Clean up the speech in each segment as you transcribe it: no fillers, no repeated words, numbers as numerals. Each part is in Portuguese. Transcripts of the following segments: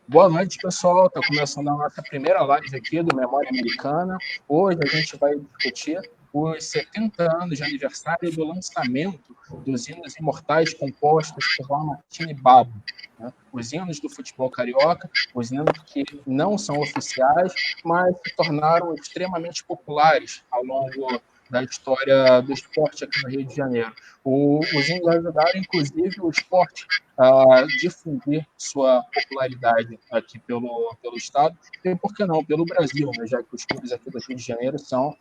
Boa noite, pessoal. Está começando a nossa primeira live aqui do Memória Americana. Hoje a gente vai discutir os 70 anos de aniversário do lançamento dos hinos imortais compostos por Lamartine e Babo, né? Os hinos do futebol carioca, os hinos que não são oficiais, mas se tornaram extremamente populares ao longo da história do esporte aqui no Rio de Janeiro. Os hinos ajudaram, inclusive, o esporte a difundir sua popularidade aqui pelo Estado e, por que não, pelo Brasil, né? Já que os clubes aqui do Rio de Janeiro estão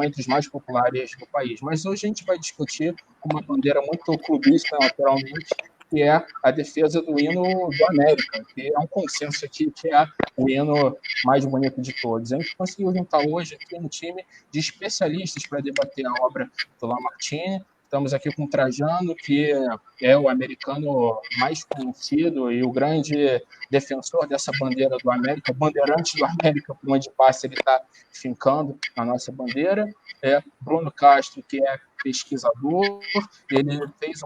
entre os mais populares do país. Mas hoje a gente vai discutir uma bandeira muito clubista, naturalmente, que é a defesa do hino do América, que é um consenso aqui que é o hino mais bonito de todos. A gente conseguiu juntar hoje aqui um time de especialistas para debater a obra do Lamartine. Estamos aqui com o Trajano, que é o americano mais conhecido e o grande defensor dessa bandeira do América, bandeirante do América, por onde passa ele está fincando a nossa bandeira. Bruno Castro, que é pesquisador, ele fez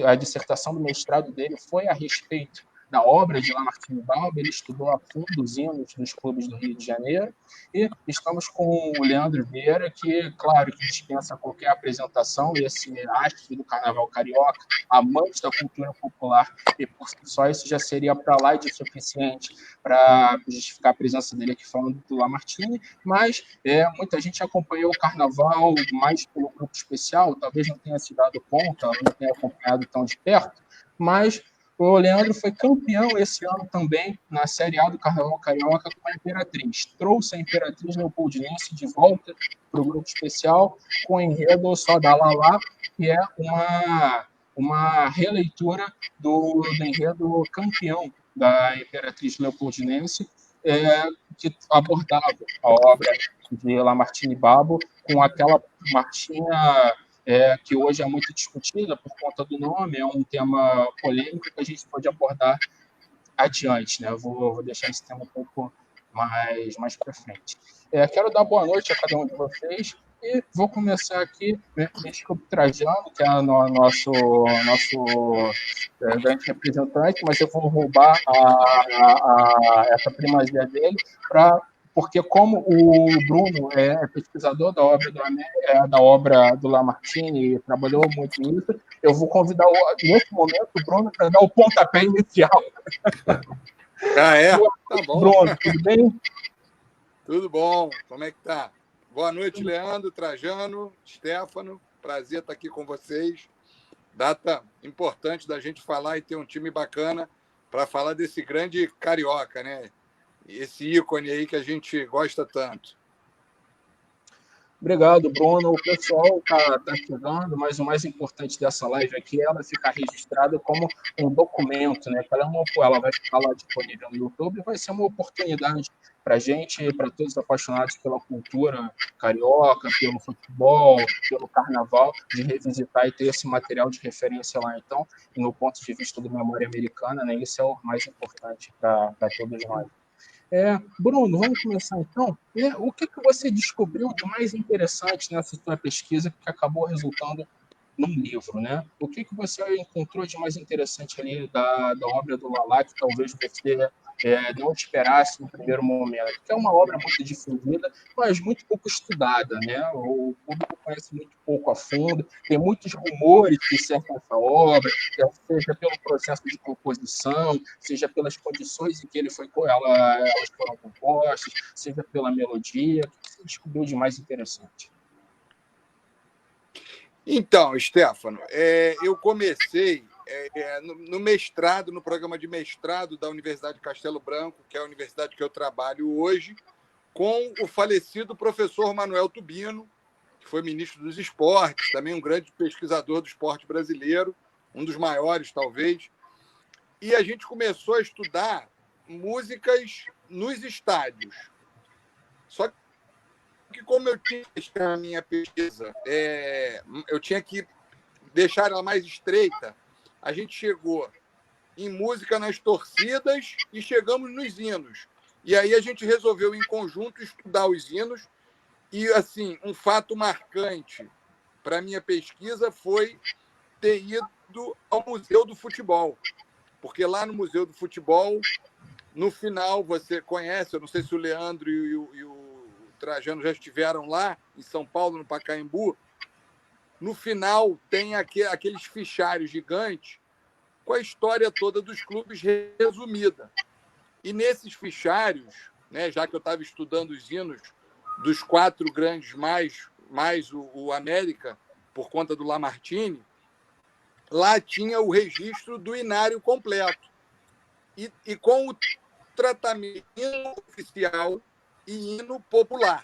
a dissertação do mestrado dele, foi a respeito da obra de Lamartine Babo, ele estudou a fundo os hinos dos clubes do Rio de Janeiro, e estamos com o Leandro Vieira, que, claro, que dispensa qualquer apresentação, esse astro do carnaval carioca, amante da cultura popular, e por si só isso já seria para lá de suficiente para justificar a presença dele aqui falando do Lamartine, mas muita gente acompanhou o carnaval mais pelo grupo especial, talvez não tenha se dado conta, não tenha acompanhado tão de perto, mas o Leandro foi campeão esse ano também na Série A do Carnaval Carioca com a Imperatriz. Trouxe a Imperatriz Leopoldinense de volta para o grupo especial com o enredo Só Dá Lá Lá, que é uma releitura do enredo campeão da Imperatriz Leopoldinense, que abordava a obra de Lamartine Babo com aquela marchinha que hoje é muito discutida por conta do nome, é um tema polêmico que a gente pode abordar adiante, né? Eu vou deixar esse tema um pouco mais para frente. Quero dar boa noite a cada um de vocês e vou começar aqui, desculpe, Trajano, que é nosso grande representante, mas eu vou roubar essa primazia dele porque como o Bruno é pesquisador da obra do Lamartine e trabalhou muito nisso, eu vou convidar nesse momento o Bruno para dar o pontapé inicial. Tá bom. Bruno, tudo bem? Tudo bom. Como é que tá? Boa noite, Leandro, Trajano, Stefano. Prazer estar aqui com vocês. Data importante da gente falar e ter um time bacana para falar desse grande carioca, né? Esse ícone aí que a gente gosta tanto. Obrigado, Bruno. O pessoal está chegando, mas o mais importante dessa live aqui é ela ficar registrada como um documento, né? Ela vai ficar lá disponível no YouTube e vai ser uma oportunidade para a gente, para todos os apaixonados pela cultura carioca, pelo futebol, pelo carnaval, de revisitar e ter esse material de referência lá. Então, no ponto de vista do Memória Americana, né? Isso é o mais importante para todos nós. Bruno, vamos começar então. O que você descobriu de mais interessante nessa sua pesquisa que acabou resultando num livro, né? O que você encontrou de mais interessante ali da obra do Lala que talvez você não esperasse no primeiro momento? Que é uma obra muito difundida, mas muito pouco estudada, né? O público conhece muito pouco a fundo, tem muitos rumores que cercam essa obra, seja pelo processo de composição, seja pelas condições em que elas foram compostas, seja pela melodia. O que você descobriu de mais interessante? Então, Stefano, eu comecei no mestrado, no programa de mestrado da Universidade de Castelo Branco, que é a universidade que eu trabalho hoje, com o falecido professor Manuel Tubino, que foi ministro dos esportes, também um grande pesquisador do esporte brasileiro, um dos maiores, talvez. E a gente começou a estudar músicas nos estádios. Só que como eu tinha a minha pesquisa, eu tinha que deixar ela mais estreita, a gente chegou em música nas torcidas e chegamos nos hinos. E aí a gente resolveu, em conjunto, estudar os hinos. E, assim, um fato marcante para a minha pesquisa foi ter ido ao Museu do Futebol, porque lá no Museu do Futebol, no final, você conhece, eu não sei se o Leandro e o Trajano já estiveram lá, em São Paulo, no Pacaembu, no final tem aqueles fichários gigantes com a história toda dos clubes resumida. E nesses fichários, né, já que eu estava estudando os hinos dos 4 grandes mais o América, por conta do Lamartine, lá tinha o registro do inário completo. E com o tratamento hino oficial e hino popular,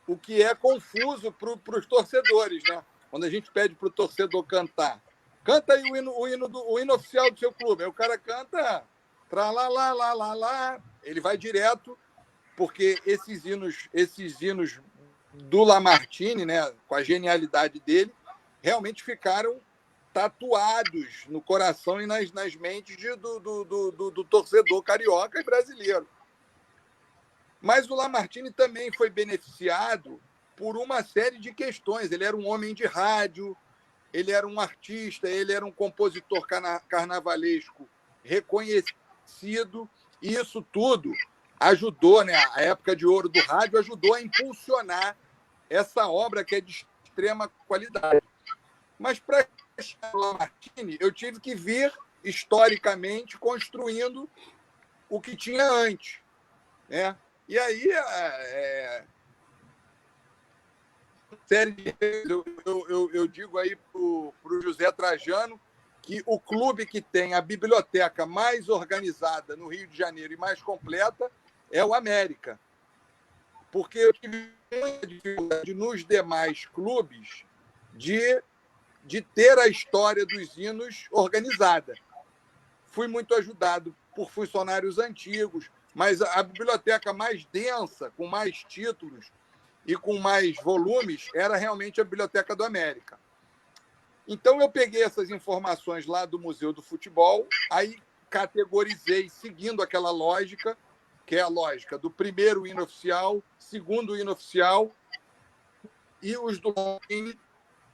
o que é confuso para os torcedores, né? Quando a gente pede para o torcedor cantar, canta aí o hino oficial do seu clube, aí o cara canta tra lá lá lá lá lá, ele vai direto, porque esses hinos do Lamartine, né, com a genialidade dele, realmente ficaram tatuados no coração e nas mentes do torcedor carioca e brasileiro. Mas o Lamartine também foi beneficiado por uma série de questões. Ele era um homem de rádio, ele era um artista, ele era um compositor carnavalesco reconhecido, e isso tudo ajudou, né? A época de ouro do rádio ajudou a impulsionar essa obra que é de extrema qualidade. Mas para chegar no Lamartine, eu tive que vir historicamente construindo o que tinha antes, né? E aí, eu digo aí para o José Trajano que o clube que tem a biblioteca mais organizada no Rio de Janeiro e mais completa é o América. Porque eu tive muita dificuldade nos demais clubes de ter a história dos hinos organizada. Fui muito ajudado por funcionários antigos, mas a biblioteca mais densa, com mais títulos e com mais volumes, era realmente a Biblioteca do América. Então, eu peguei essas informações lá do Museu do Futebol, aí categorizei, seguindo aquela lógica, que é a lógica do primeiro hino oficial, segundo hino oficial, e os do Lamartine,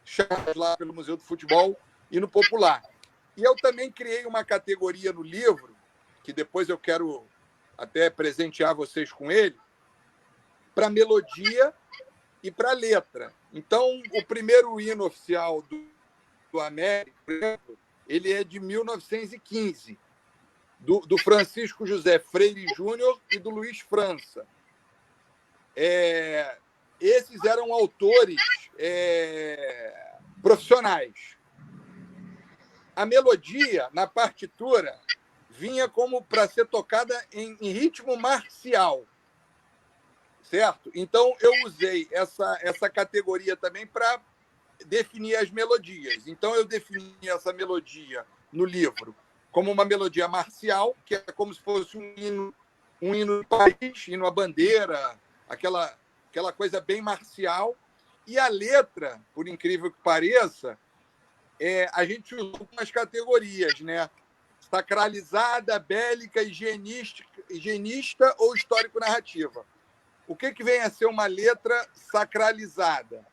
chamados lá pelo Museu do Futebol, e no popular. E eu também criei uma categoria no livro, que depois eu quero até presentear vocês com ele, para melodia e para letra. Então, o primeiro hino oficial do América, por exemplo, ele é de 1915, do Francisco José Freire Júnior e do Luiz França. Esses eram autores profissionais. A melodia, na partitura, vinha como para ser tocada em ritmo marcial, certo? Então, eu usei essa categoria também para definir as melodias. Então, eu defini essa melodia no livro como uma melodia marcial, que é como se fosse um hino do país, hino à bandeira, aquela coisa bem marcial. E a letra, por incrível que pareça, a gente usou algumas categorias, né? Sacralizada, bélica, higienista ou histórico-narrativa. O que vem a ser uma letra sacralizada?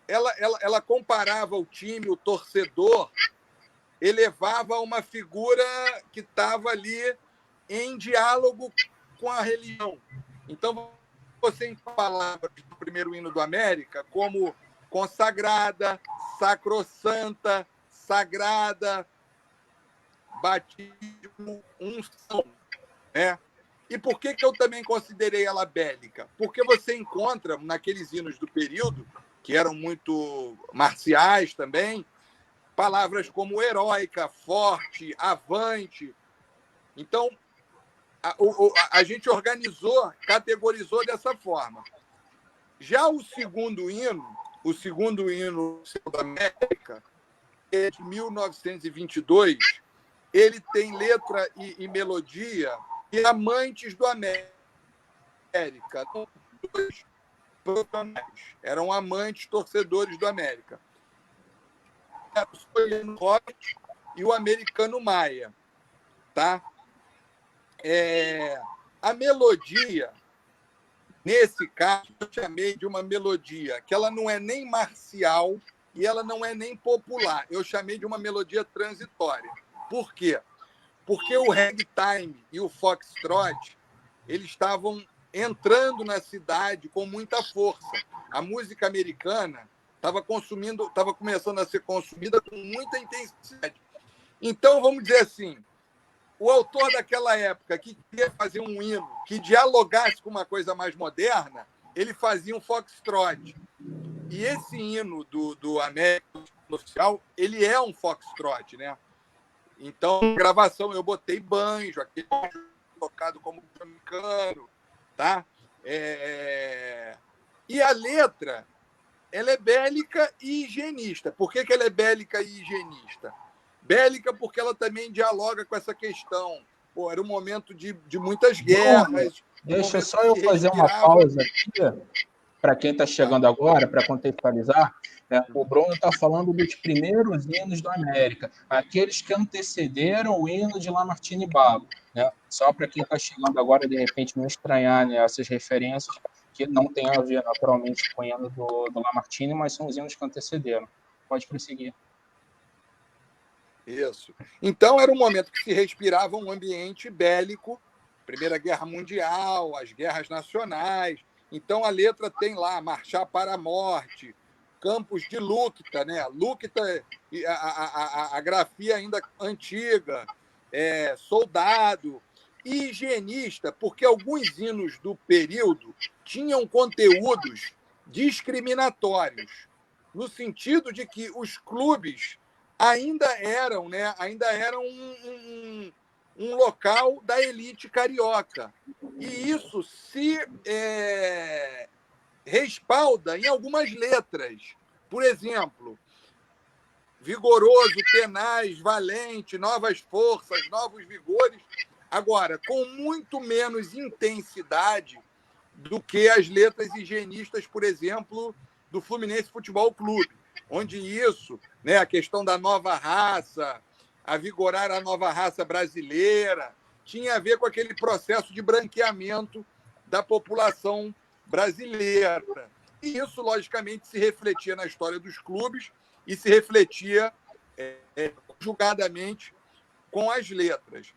Ela comparava o time, o torcedor, elevava uma figura que estava ali em diálogo com a religião. Então, você em palavras do primeiro hino do América, como consagrada, sacrossanta, sagrada, batismo, unção, né? E por que eu também considerei ela bélica? Porque você encontra naqueles hinos do período, que eram muito marciais também, palavras como heróica, forte, avante. Então, a gente organizou, categorizou dessa forma. Já o segundo hino da América, é de 1922, ele tem letra e melodia de amantes do América. Dois profissionais. Eram amantes, torcedores do América. O Soliano Robert e o americano Maia. Tá? A melodia, nesse caso, eu chamei de uma melodia que ela não é nem marcial e ela não é nem popular. Eu chamei de uma melodia transitória. Por quê? Porque o ragtime e o foxtrot, eles estavam entrando na cidade com muita força. A música americana estava começando a ser consumida com muita intensidade. Então, vamos dizer assim, o autor daquela época que queria fazer um hino que dialogasse com uma coisa mais moderna, ele fazia um foxtrot. E esse hino do América Oficial, ele é um foxtrot, né? Então, na gravação, eu botei banjo, aquele tocado como jamaicano, tá? E a letra, ela é bélica e higienista. Por que ela é bélica e higienista? Bélica porque ela também dialoga com essa questão. Pô, era um momento de muitas guerras. Deixa só eu fazer uma pausa aqui, para quem está chegando agora, para contextualizar. O Bruno está falando dos primeiros hinos da América, aqueles que antecederam o hino de Lamartine Babo. Né? Só para quem está chegando agora, de repente, não estranhar, né, essas referências, que não tem a ver naturalmente com o hino do Lamartine, mas são os hinos que antecederam. Pode prosseguir. Isso. Então, era um momento que se respirava um ambiente bélico, Primeira Guerra Mundial, as guerras nacionais. Então, a letra tem lá, Marchar para a Morte, Campos de Lúquita, né? Lúquita, a grafia ainda antiga, soldado, e higienista, porque alguns hinos do período tinham conteúdos discriminatórios, no sentido de que os clubes ainda eram um local da elite carioca. E isso se respalda em algumas letras. Por exemplo, vigoroso, tenaz, valente, novas forças, novos vigores. Agora, com muito menos intensidade do que as letras higienistas, por exemplo, do Fluminense Futebol Clube, onde isso, né, a questão da nova raça, a vigorar a nova raça brasileira, tinha a ver com aquele processo de branqueamento da população brasileira. E isso, logicamente, se refletia na história dos clubes e se refletia conjugadamente com as letras.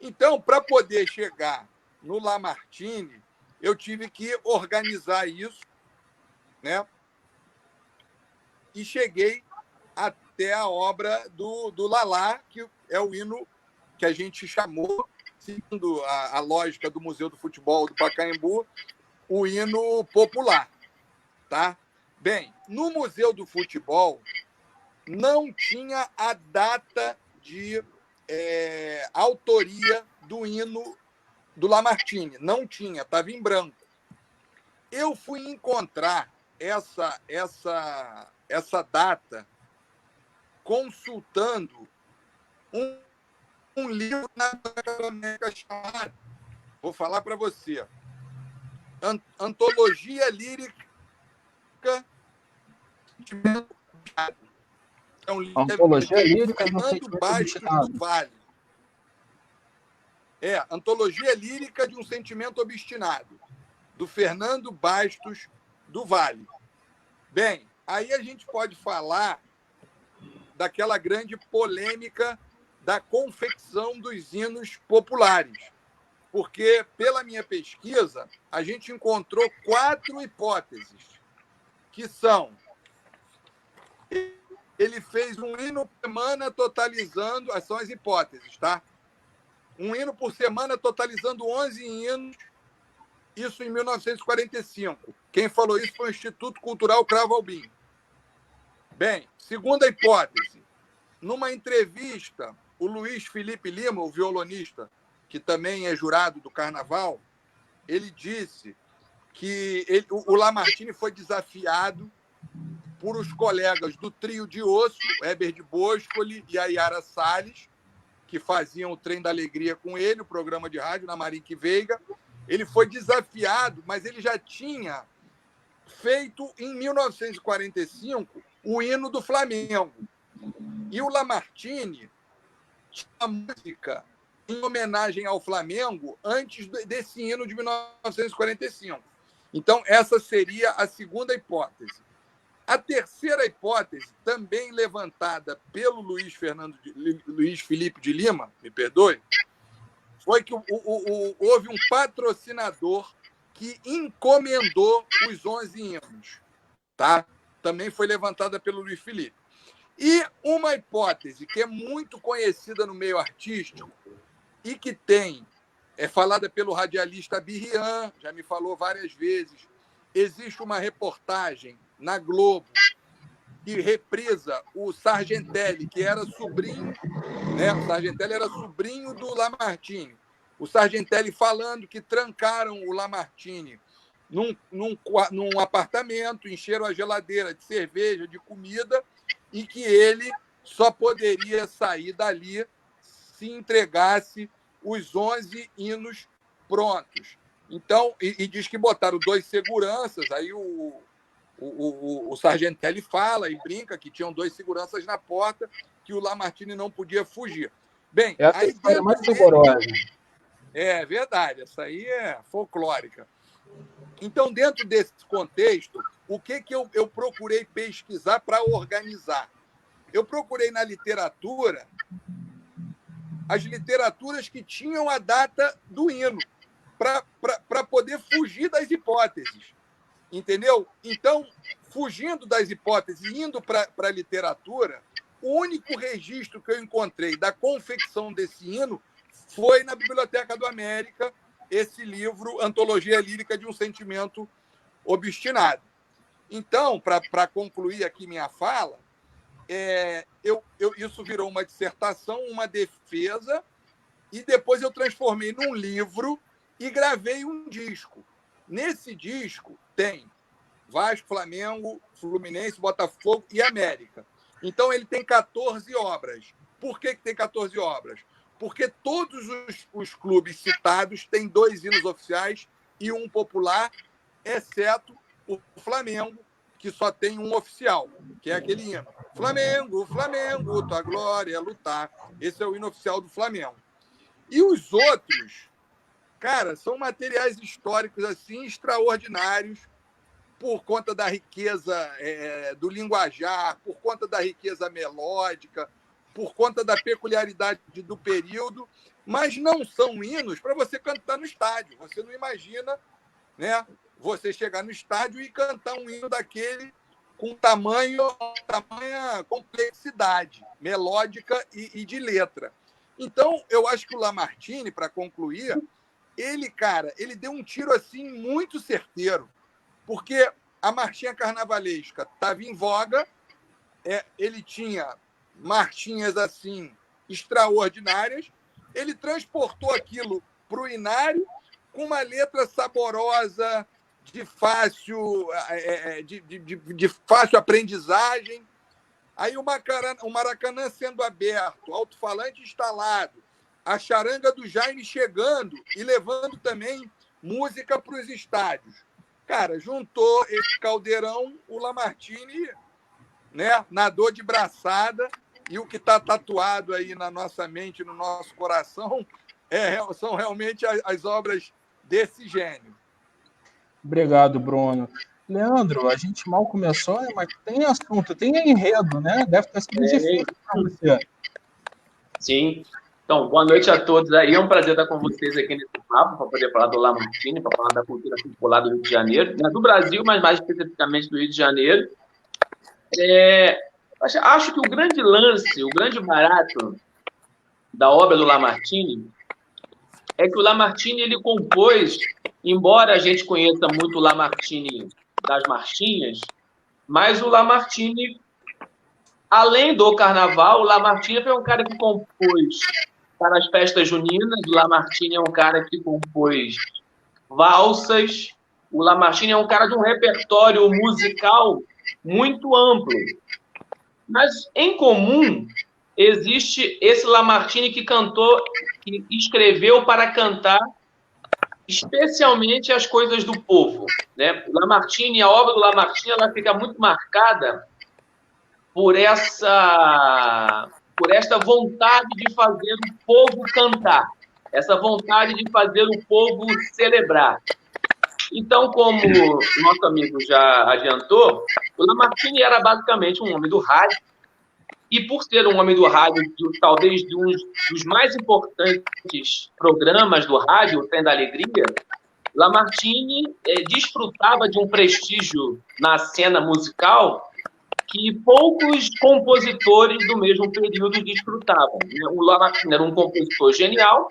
Então, para poder chegar no Lamartine, eu tive que organizar isso, né? E cheguei até a obra do Lalá, que é o hino que a gente chamou, segundo a lógica do Museu do Futebol do Pacaembu, o hino popular. Tá? Bem, no Museu do Futebol não tinha a data de autoria do hino do Lamartine. Não tinha, estava em branco. Eu fui encontrar essa data consultando um livro na América chamado, vou falar para você, Antologia Lírica. É um livro Antologia Lírica do Fernando Bastos do Vale. Antologia Lírica de um Sentimento Obstinado, do Fernando Bastos do Vale. Bem, aí a gente pode falar daquela grande polêmica da confecção dos hinos populares. Porque, pela minha pesquisa, a gente encontrou 4 hipóteses, que são: ele fez um hino por semana totalizando, são as hipóteses, tá? Um hino por semana totalizando 11 hinos, isso em 1945. Quem falou isso foi o Instituto Cultural Cravo Albim. Bem, segunda hipótese, numa entrevista, o Luiz Felipe Lima, o violonista, que também é jurado do Carnaval, ele disse que o Lamartine foi desafiado por os colegas do Trio de Osso, Heber de Boscoli e a Yara Salles, que faziam o Trem da Alegria com ele, o programa de rádio na Marique Veiga. Ele foi desafiado, mas ele já tinha feito, em 1945, o hino do Flamengo. E o Lamartine tinha uma música em homenagem ao Flamengo antes desse hino de 1945. Então, essa seria a segunda hipótese. A terceira hipótese, também levantada pelo Luiz Felipe de Lima, me perdoe, foi que houve um patrocinador que encomendou os 11 hinos. Tá? Também foi levantada pelo Luiz Felipe. E uma hipótese que é muito conhecida no meio artístico e que é falada pelo radialista Birrian, já me falou várias vezes. Existe uma reportagem na Globo que reprisa o Sargentelli, que era sobrinho, né? O Sargentelli era sobrinho do Lamartine. O Sargentelli falando que trancaram o Lamartine num apartamento, encheram a geladeira de cerveja, de comida, e que ele só poderia sair dali se entregasse os 11 hinos prontos. Então, e diz que botaram 2 seguranças, aí o Sargentelli fala e brinca que tinham 2 seguranças na porta, que o Lamartine não podia fugir. Bem, essa aí história é mais rigorosa. É verdade, essa aí é folclórica. Então, dentro desse contexto, o que eu procurei pesquisar para organizar? Eu procurei na literatura as literaturas que tinham a data do hino, para poder fugir das hipóteses. Entendeu? Então, fugindo das hipóteses e indo para a literatura, o único registro que eu encontrei da confecção desse hino foi na Biblioteca do América, esse livro, Antologia Lírica de um Sentimento Obstinado. Então, para concluir aqui minha fala, isso virou uma dissertação, uma defesa, e depois eu transformei num livro e gravei um disco. Nesse disco tem Vasco, Flamengo, Fluminense, Botafogo e América. Então, ele tem 14 obras. Por que tem 14 obras? Porque todos os clubes citados têm 2 hinos oficiais e um popular, exceto o Flamengo, que só tem um oficial, que é aquele hino. Flamengo, Flamengo, tua glória é lutar. Esse é o hino oficial do Flamengo. E os outros, cara, são materiais históricos assim extraordinários, por conta da riqueza do linguajar, por conta da riqueza melódica, por conta da peculiaridade do período, mas não são hinos para você cantar no estádio. Você não imagina, né, você chegar no estádio e cantar um hino daquele com tamanha complexidade melódica e de letra. Então, eu acho que o Lamartine, para concluir, ele deu um tiro assim muito certeiro, porque a marchinha carnavalesca estava em voga, ele tinha marchinhas assim extraordinárias, ele transportou aquilo para o inário com uma letra saborosa, de fácil aprendizagem. Aí o Maracanã sendo aberto, o alto-falante instalado, a charanga do Jaime chegando e levando também música para os estádios. Cara, juntou esse caldeirão, o Lamartine, né, nadou de braçada, e o que está tatuado aí na nossa mente, no nosso coração, são realmente as obras desse gênio. Obrigado, Bruno. Leandro, a gente mal começou, né, mas tem assunto, tem enredo, né? Deve ter sido difícil para você. Sim. Então, boa noite a todos aí. É um prazer estar com vocês aqui nesse papo, para poder falar do Lamartine, para falar da cultura popular do Rio de Janeiro, né, do Brasil, mas mais especificamente do Rio de Janeiro. Acho que o grande lance, o grande barato da obra do Lamartine é que o Lamartine ele compôs, embora a gente conheça muito o Lamartine das marchinhas, mas o Lamartine, além do carnaval, o Lamartine foi um cara que compôs para as festas juninas, o Lamartine é um cara que compôs valsas, o Lamartine é um cara de um repertório musical muito amplo. Mas, em comum, existe esse Lamartine que escreveu para cantar especialmente as coisas do povo, né? O Lamartine, a obra do Lamartine, ela fica muito marcada por esta vontade de fazer o povo cantar, essa vontade de fazer o povo celebrar. Então, como o nosso amigo já adiantou, o Lamartine era basicamente um homem do rádio, e por ser um homem do rádio, talvez de um dos mais importantes programas do rádio, o Trem da Alegria, Lamartine desfrutava de um prestígio na cena musical que poucos compositores do mesmo período desfrutavam. O Lamartine era um compositor genial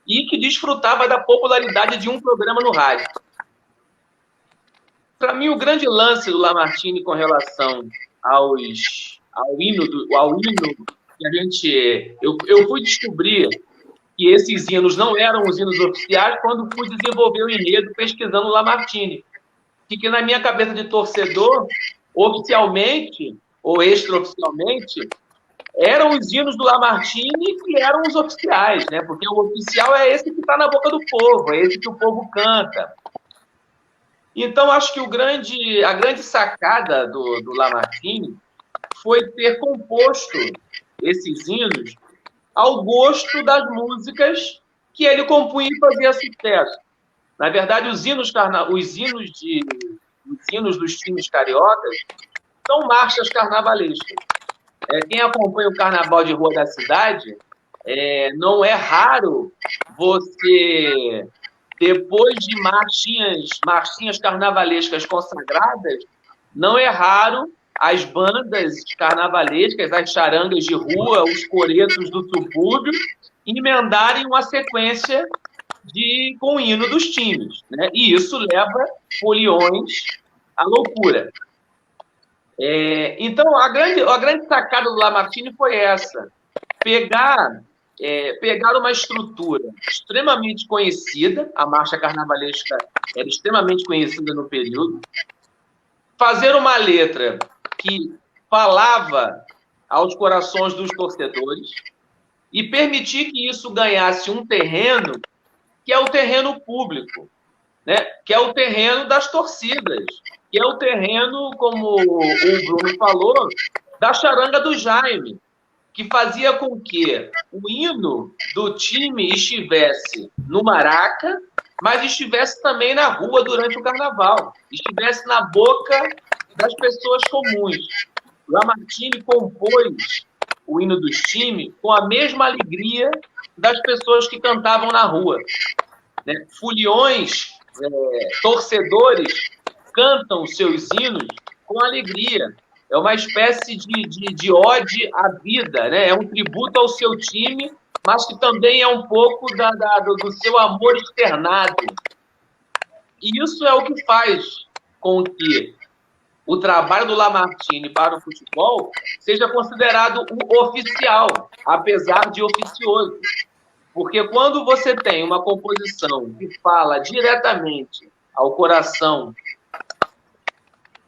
e que desfrutava da popularidade de um programa no rádio. Para mim, o grande lance do Lamartine com relação ao hino que a gente... Eu fui descobrir que esses hinos não eram os hinos oficiais quando fui desenvolver o enredo pesquisando o Lamartine. Que na minha cabeça de torcedor, oficialmente ou extraoficialmente, eram os hinos do Lamartine que eram os oficiais, né? Porque o oficial é esse que está na boca do povo, é esse que o povo canta. Então, acho que a grande sacada do Lamartine foi ter composto esses hinos ao gosto das músicas que ele compunha e fazia sucesso. Na verdade, os hinos dos times cariocas são marchas carnavalescas. Quem acompanha o carnaval de rua da cidade, não é raro você, depois de marchinhas carnavalescas consagradas, não é raro as bandas carnavalescas, as charangas de rua, os coretos do subúrbio, emendarem uma sequência com o hino dos times, né? E isso leva foliões à loucura. Então, a grande sacada do Lamartine foi essa: pegar uma estrutura extremamente conhecida, a marcha carnavalesca era extremamente conhecida no período, fazer uma letra que falava aos corações dos torcedores e permitir que isso ganhasse um terreno que é o terreno público, né? Que é o terreno das torcidas, que é o terreno, como o Bruno falou, da charanga do Jaime, que fazia com que o hino do time estivesse no Maraca, mas estivesse também na rua durante o carnaval, estivesse na boca das pessoas comuns. Lamartine compôs o hino dos times com a mesma alegria das pessoas que cantavam na rua, né? Foliões, torcedores, cantam seus hinos com alegria. É uma espécie de ode à vida, né? É um tributo ao seu time, mas que também é um pouco do seu amor externado. E isso é o que faz com que o trabalho do Lamartine para o futebol seja considerado o oficial, apesar de oficioso. Porque quando você tem uma composição que fala diretamente ao coração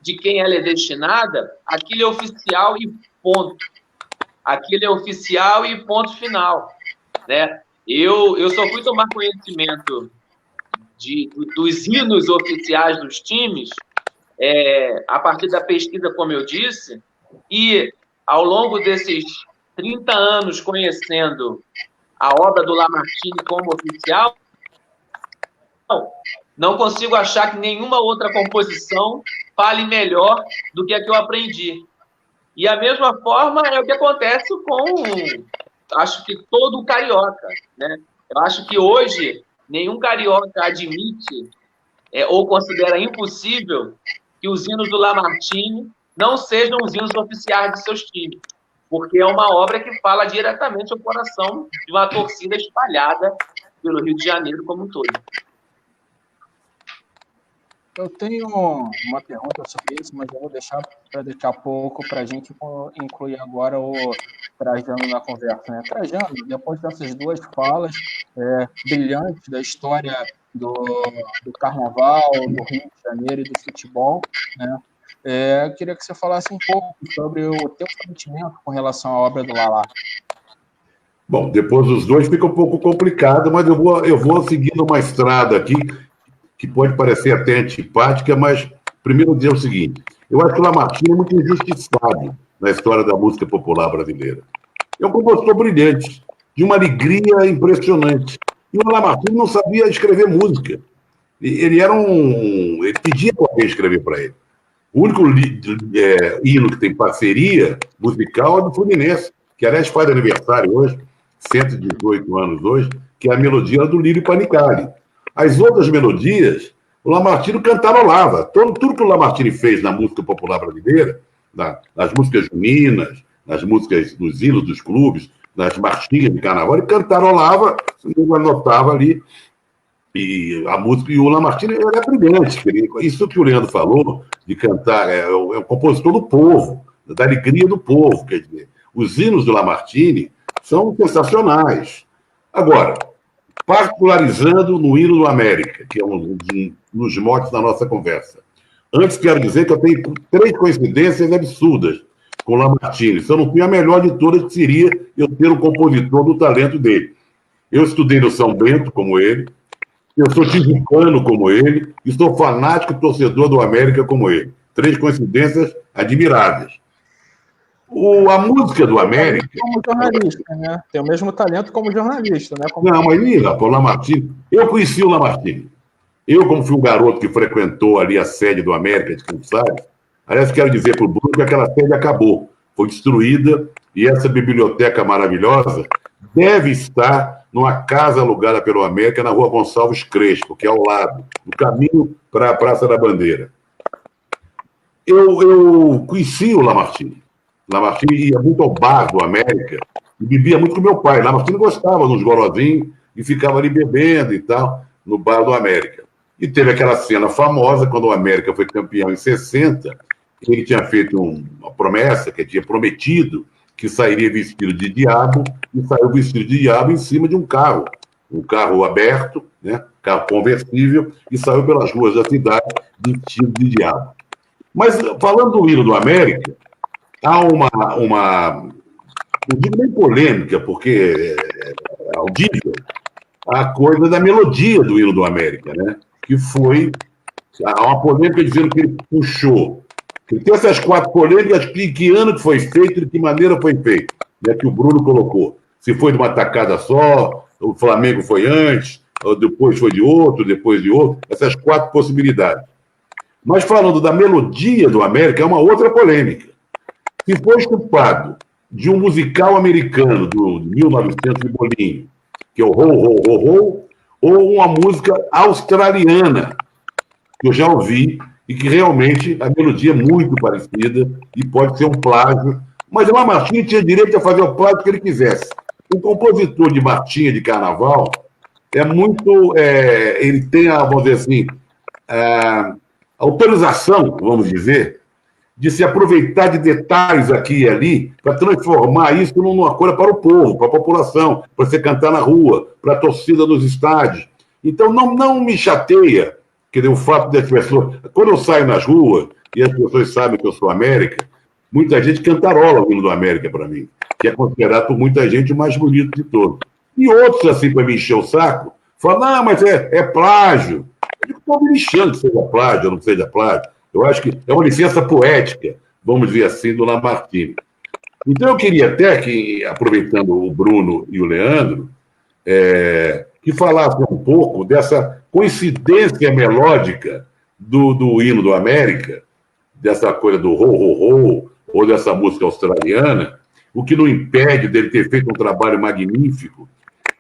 de quem ela é destinada, aquilo é oficial e ponto. Aquilo é oficial e ponto final, né? Eu só fui tomar conhecimento dos hinos oficiais dos times a partir da pesquisa, como eu disse, e ao longo desses 30 anos conhecendo a obra do Lamartine como oficial, não consigo achar que nenhuma outra composição fale melhor do que a que eu aprendi. E a mesma forma é o que acontece acho que todo o carioca, né? Eu acho que hoje nenhum carioca admite ou considera impossível que os hinos do Lamartine não sejam os hinos oficiais de seus times, porque é uma obra que fala diretamente ao coração de uma torcida espalhada pelo Rio de Janeiro como um todo. Eu tenho uma pergunta sobre isso, mas eu vou deixar para daqui a pouco para a gente incluir agora o Trajano na conversa, né? Trajano, depois dessas duas falas brilhantes da história do Carnaval, do Rio de Janeiro e do futebol, né? Eu queria que você falasse um pouco sobre o teu sentimento com relação à obra do Lalá. Bom, depois dos dois fica um pouco complicado, mas eu vou seguindo uma estrada aqui que pode parecer até antipática, mas primeiro dizer o seguinte: eu acho que o Lamartine é muito injustiçado na história da música popular brasileira. É um compositor brilhante, de uma alegria impressionante. E o Lamartine não sabia escrever música. Ele era ele pedia para alguém escrever para ele. O único hino que tem parceria musical é do Fluminense, que, aliás, faz aniversário hoje, 118 anos hoje, que é a melodia do Lírio Panicali. As outras melodias, o Lamartine cantarolava. Tudo que o Lamartine fez na música popular brasileira, nas músicas juninas, nas músicas dos hinos dos clubes, nas marchinhas de carnaval, ele cantarolava, ele anotava ali. E a música, e o Lamartine era brilhante. Isso que o Leandro falou, de cantar, é o compositor do povo, da alegria do povo. Quer dizer, os hinos do Lamartine são sensacionais. Agora, particularizando no hino do América, que é um dos motes da nossa conversa. Antes, quero dizer que eu tenho 3 coincidências absurdas com o Lamartine. Se eu não tenho a melhor de todas, que seria eu ter um compositor do talento dele. Eu estudei no São Bento, como ele, eu sou tijucano como ele, e sou fanático torcedor do América como ele. 3 coincidências admiráveis. A música do América... Como jornalista, né? Tem o mesmo talento como jornalista, né? Não, mas o Lamartine... Eu conheci o Lamartine. Eu, como fui um garoto que frequentou ali a sede do América de Campos Sales, aliás, quero dizer para o Bruno que aquela sede acabou, foi destruída, e essa biblioteca maravilhosa deve estar numa casa alugada pelo América na Rua Gonçalves Crespo, que é ao lado, no caminho para a Praça da Bandeira. Eu conheci o Lamartine. Lamartine ia muito ao bar do América e bebia muito com meu pai. Lamartine gostava dos golosinhos e ficava ali bebendo e tal, no bar do América. E teve aquela cena famosa, quando o América foi campeão em 60, que ele tinha feito uma promessa, que tinha prometido que sairia vestido de diabo, e saiu vestido de diabo em cima de um carro aberto, né, carro conversível, e saiu pelas ruas da cidade vestido de diabo. Mas, falando do hino do América, há não digo nem polêmica, porque é audível, a coisa da melodia do hino do América, né, que foi uma polêmica dizendo que ele puxou. Tem essas 4 polêmicas, que ano que foi feito, de que maneira foi feito, né, que o Bruno colocou. Se foi de uma tacada só, o Flamengo foi antes, ou depois foi de outro, depois de outro, essas 4 possibilidades. Mas falando da melodia do América, é uma outra polêmica. Se foi culpado de um musical americano do 1900 de bolinho, que é o Ho, Ho, Ho, Ho, ou uma música australiana, que eu já ouvi, e que realmente a melodia é muito parecida e pode ser um plágio. Mas o Lamartine tinha direito a fazer o plágio que ele quisesse. O compositor de marchinha de carnaval é muito... ele tem, vamos dizer assim, a autorização, vamos dizer, de se aproveitar de detalhes aqui e ali para transformar isso numa coisa para o povo, para a população, para você cantar na rua, para a torcida dos estádios. Então, não me chateia, quer dizer, o fato das pessoas... Quando eu saio nas ruas, e as pessoas sabem que eu sou América, muita gente cantarola o hino do América para mim, que é considerado por muita gente o mais bonito de todos. E outros, assim, para me encher o saco, falam, não, mas é plágio. Eu digo, estou me lixando que seja plágio ou não seja plágio. Eu acho que é uma licença poética, vamos dizer assim, do Lamartine. Então, eu queria até que, aproveitando o Bruno e o Leandro, que falasse um pouco dessa coincidência melódica do hino do América, dessa coisa do Ho, Ho, Ho, ou dessa música australiana, o que não impede dele ter feito um trabalho magnífico,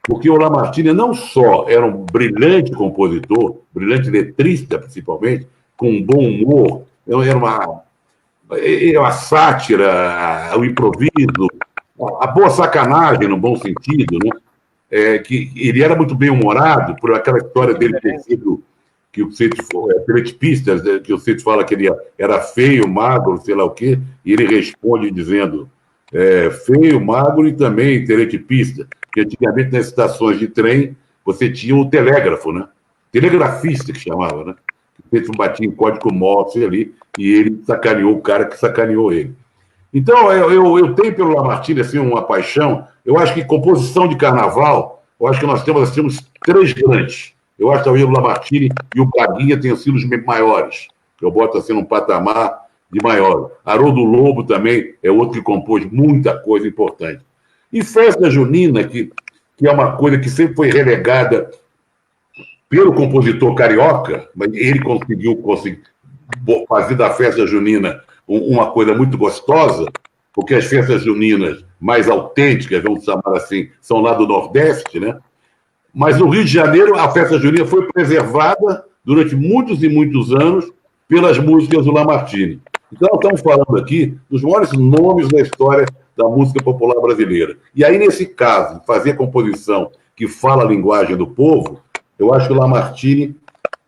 porque o Lamartine não só era um brilhante compositor, brilhante letrista, principalmente, com um bom humor, era uma sátira, o improviso, a boa sacanagem, no bom sentido, né? Que ele era muito bem-humorado por aquela história dele ter sido, que o Cito, estereotipista, que o Cito fala que ele era feio, magro, sei lá o quê, e ele responde dizendo feio, magro e também estereotipista, porque antigamente nas estações de trem você tinha o telégrafo, né? Telegrafista que chamava, né? Fez um batia em código Morse ali, e ele sacaneou o cara que sacaneou ele. Então, eu tenho pelo Lamartine assim, uma paixão. Eu acho que composição de carnaval, eu acho que nós temos assim, uns 3 grandes. Eu acho que talvez o Lamartine e o Braguinha tenham sido os maiores. Eu boto assim num patamar de maior. Haroldo Lobo também é outro que compôs muita coisa importante. E festa junina, que é uma coisa que sempre foi relegada pelo compositor carioca, mas ele conseguiu fazer da festa junina uma coisa muito gostosa, porque as festas juninas mais autênticas, vamos chamar assim, são lá do Nordeste, né? Mas no Rio de Janeiro, a festa junina foi preservada durante muitos e muitos anos pelas músicas do Lamartine. Então, nós estamos falando aqui dos maiores nomes da história da música popular brasileira. E aí, nesse caso, fazer composição que fala a linguagem do povo, eu acho que o Lamartine,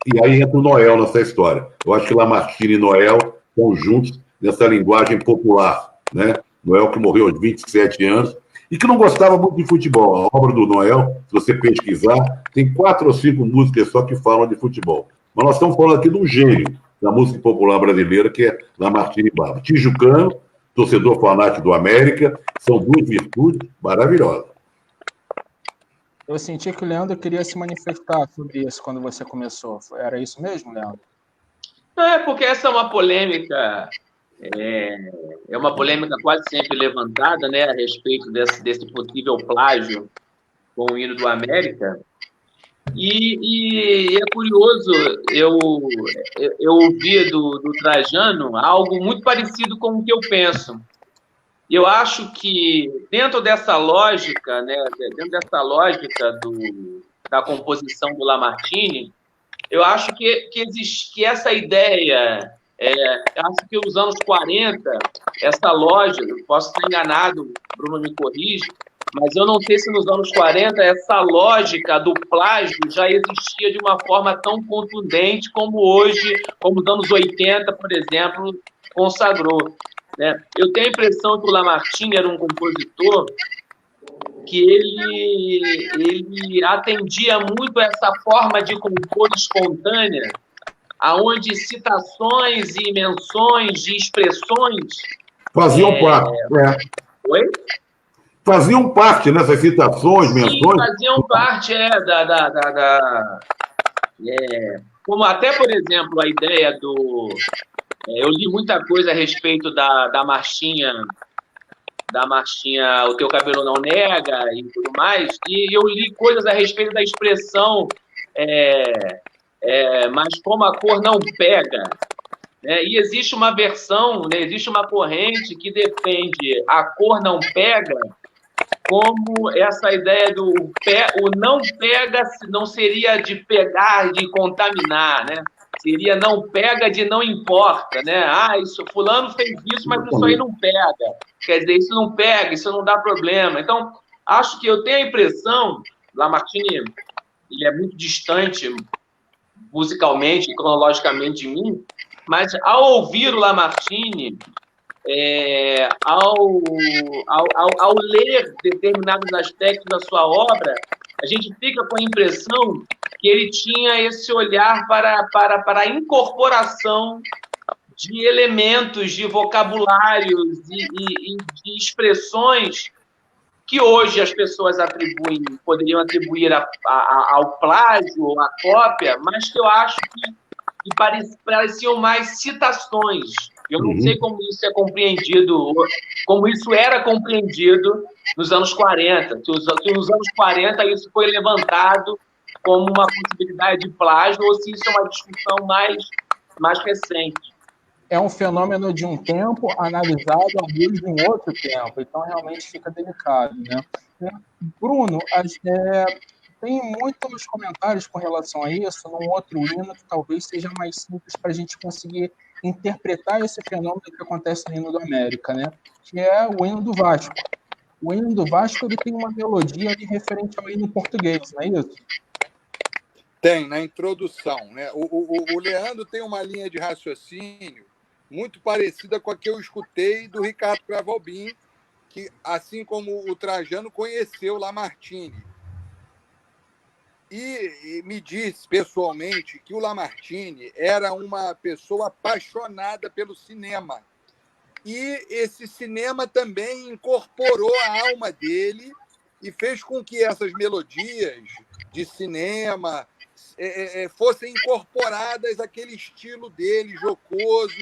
e aí entra o Noel nessa história, eu acho que Lamartine e Noel estão juntos nessa linguagem popular, né? Noel que morreu aos 27 anos e que não gostava muito de futebol. A obra do Noel, se você pesquisar, tem 4 ou 5 músicas só que falam de futebol. Mas nós estamos falando aqui de um gênio da música popular brasileira, que é Lamartine Baba. Tijucano, torcedor fanático do América, são 2 virtudes maravilhosas. Eu senti que o Leandro queria se manifestar sobre isso quando você começou. Era isso mesmo, Leandro? É, porque essa é uma polêmica, é uma polêmica quase sempre levantada, né, a respeito desse possível plágio com o hino do América. E é curioso, eu ouvi do Trajano algo muito parecido com o que eu penso. Eu acho que dentro dessa lógica, né, da composição do Lamartine, eu acho que existe que essa ideia, acho que os anos 40, essa lógica, posso estar enganado, Bruno me corrige, mas eu não sei se nos anos 40 essa lógica do plágio já existia de uma forma tão contundente como hoje, como nos anos 80, por exemplo, consagrou. Né? Eu tenho a impressão que o Lamartine era um compositor que ele atendia muito essa forma de compor espontânea, aonde citações e menções de expressões faziam parte. Oi? Faziam parte nessas citações, menções. Sim, faziam parte como até, por exemplo, a ideia do... eu li muita coisa a respeito da marchinha, O Teu Cabelo Não Nega e tudo mais, e eu li coisas a respeito da expressão mas como a cor não pega. Né? E existe uma versão, né, existe uma corrente que defende a cor não pega como essa ideia do o não pega não seria de pegar, de contaminar, né? Seria não pega de não importa, né? Ah, isso, fulano fez isso, mas isso aí não pega. Quer dizer, isso não pega, isso não dá problema. Então, acho que eu tenho a impressão, Lamartine, ele é muito distante musicalmente e cronologicamente de mim, mas ao ouvir o Lamartine, ao ler determinados aspectos da sua obra, a gente fica com a impressão que ele tinha esse olhar para a incorporação de elementos, de vocabulários e de expressões que hoje as pessoas poderiam atribuir ao plágio, à cópia, mas que eu acho que pareciam mais citações. Eu não sei como isso é compreendido, como isso era compreendido nos anos 40. Se nos anos 40 isso foi levantado como uma possibilidade de plágio ou se isso é uma discussão mais recente. É um fenômeno de um tempo analisado à luz de um outro tempo, então realmente fica delicado, né? Bruno, tem muitos comentários com relação a isso, num outro hino que talvez seja mais simples para a gente conseguir interpretar esse fenômeno que acontece no hino do América, né? Que é o hino do Vasco. O hino do Vasco ele tem uma melodia ali referente ao hino português, não é isso? Tem, na introdução. Né? O Leandro tem uma linha de raciocínio muito parecida com a que eu escutei do Ricardo Cravalbin, que, assim como o Trajano, conheceu Lamartine. E me disse, pessoalmente, que o Lamartine era uma pessoa apaixonada pelo cinema. E esse cinema também incorporou a alma dele e fez com que essas melodias de cinema fossem incorporadas àquele estilo dele, jocoso,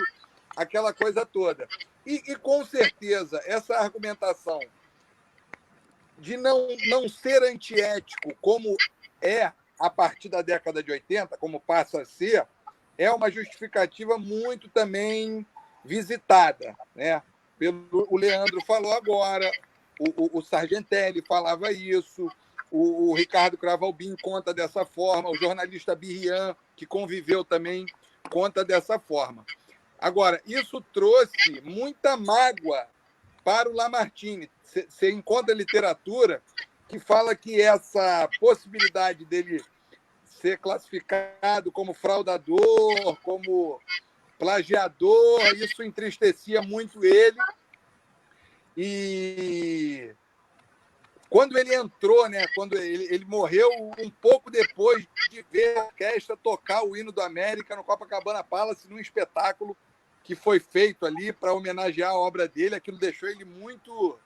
aquela coisa toda. E com certeza, essa argumentação de não ser antiético, como é a partir da década de 80, como passa a ser, é uma justificativa muito também visitada, né? O Leandro falou agora, o Sargentelli falava isso, o Ricardo Cravalbin conta dessa forma, o jornalista Birrian, que conviveu também, conta dessa forma. Agora, isso trouxe muita mágoa para o Lamartine. Você encontra literatura que fala que essa possibilidade dele ser classificado como fraudador, como plagiador, isso entristecia muito ele. E quando ele entrou, né, quando ele morreu um pouco depois de ver a orquestra tocar o hino do América no Copacabana Palace, num espetáculo que foi feito ali para homenagear a obra dele, aquilo deixou ele muito,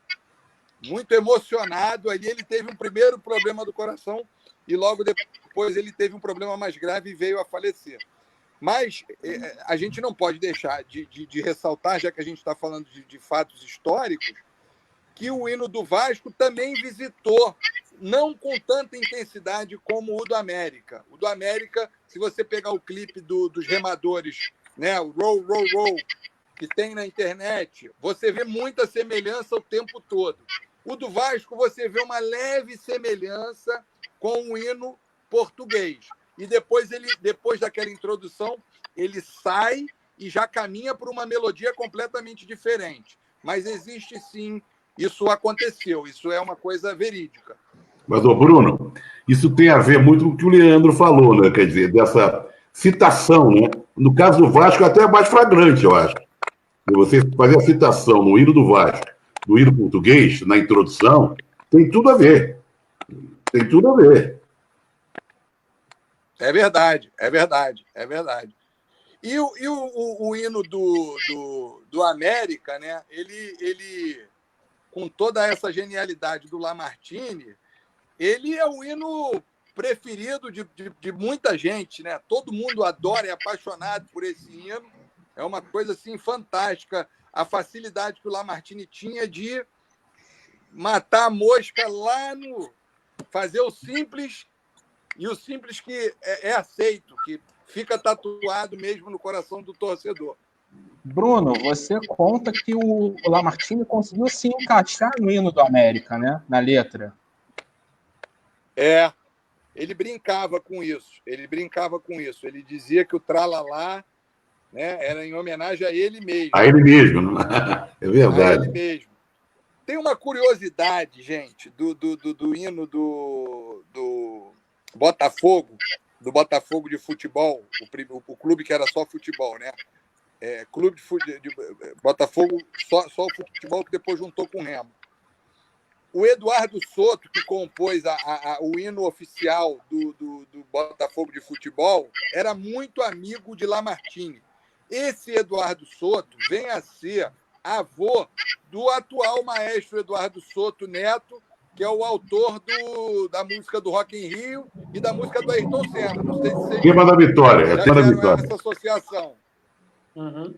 muito emocionado. Ali ele teve um primeiro problema do coração e logo depois ele teve um problema mais grave e veio a falecer. Mas a gente não pode deixar de ressaltar, já que a gente está falando de fatos históricos, que o hino do Vasco também visitou, não com tanta intensidade como o do América. O do América, se você pegar o clipe dos remadores, né, o Roll, Roll, Roll, que tem na internet, você vê muita semelhança o tempo todo. O do Vasco, você vê uma leve semelhança com o hino português. E depois daquela introdução, ele sai e já caminha para uma melodia completamente diferente. Mas existe, sim, isso aconteceu, isso é uma coisa verídica. Mas, ô Bruno, isso tem a ver muito com o que o Leandro falou, né? Quer dizer, dessa citação, né? No caso do Vasco, até é mais flagrante, eu acho. Você fazer a citação no hino do Vasco, do hino português, na introdução, tem tudo a ver. Tem tudo a ver. É verdade, é verdade, é verdade. E o hino do América, né? Ele, com toda essa genialidade do Lamartine, ele é o hino preferido de muita gente, né? Todo mundo adora, é apaixonado por esse hino. É uma coisa assim fantástica a facilidade que o Lamartine tinha de matar a mosca lá no fazer o simples, e o simples que é aceito, que fica tatuado mesmo no coração do torcedor. Bruno, você conta que o Lamartine conseguiu se encaixar no hino do América, né? Na letra. Ele brincava com isso. Ele dizia que o tralalá, né, era em homenagem a ele mesmo. A ele mesmo, não? É verdade. A ele mesmo. Tem uma curiosidade, gente, do hino do Botafogo, do Botafogo de futebol, o clube que era só futebol, né? Clube de Botafogo, só o futebol, que depois juntou com o Remo. O Eduardo Soto, que compôs o hino oficial do Botafogo de futebol, era muito amigo de Lamartine. Esse Eduardo Soto vem a ser avô do atual maestro Eduardo Soto Neto, que é o autor da música do Rock in Rio e da música do Ayrton Senna. Não sei se vocês Tema da Vitória. já Tema da fizeram Vitória. essa associação. Uhum.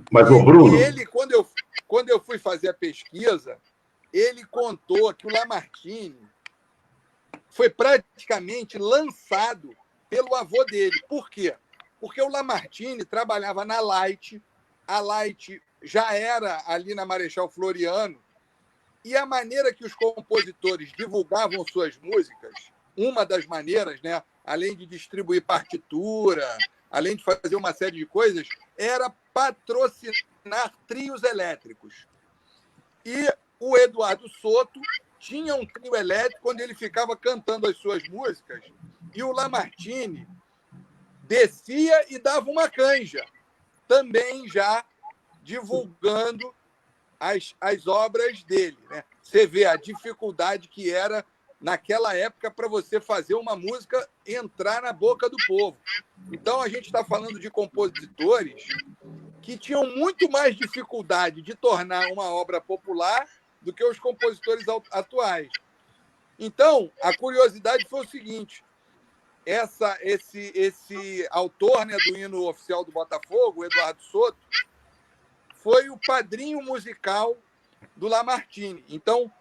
Mas, ô Bruno... E ele, quando eu fui fazer a pesquisa, ele contou que o Lamartine foi praticamente lançado pelo avô dele. Por quê? Porque o Lamartine trabalhava na Light, a Light já era ali na Marechal Floriano, e a maneira que os compositores divulgavam suas músicas, uma das maneiras, né, além de distribuir partitura, além de fazer uma série de coisas, era patrocinar trios elétricos. E o Eduardo Soto tinha um trio elétrico onde ele ficava cantando as suas músicas, e o Lamartine descia e dava uma canja, também já divulgando as obras dele, né? Você vê a dificuldade que era naquela época para você fazer uma música entrar na boca do povo. Então, a gente está falando de compositores que tinham muito mais dificuldade de tornar uma obra popular do que os compositores atuais. Então, a curiosidade foi o seguinte: esse autor, né, do hino oficial do Botafogo, o Eduardo Soto, foi o padrinho musical do Lamartine. Então,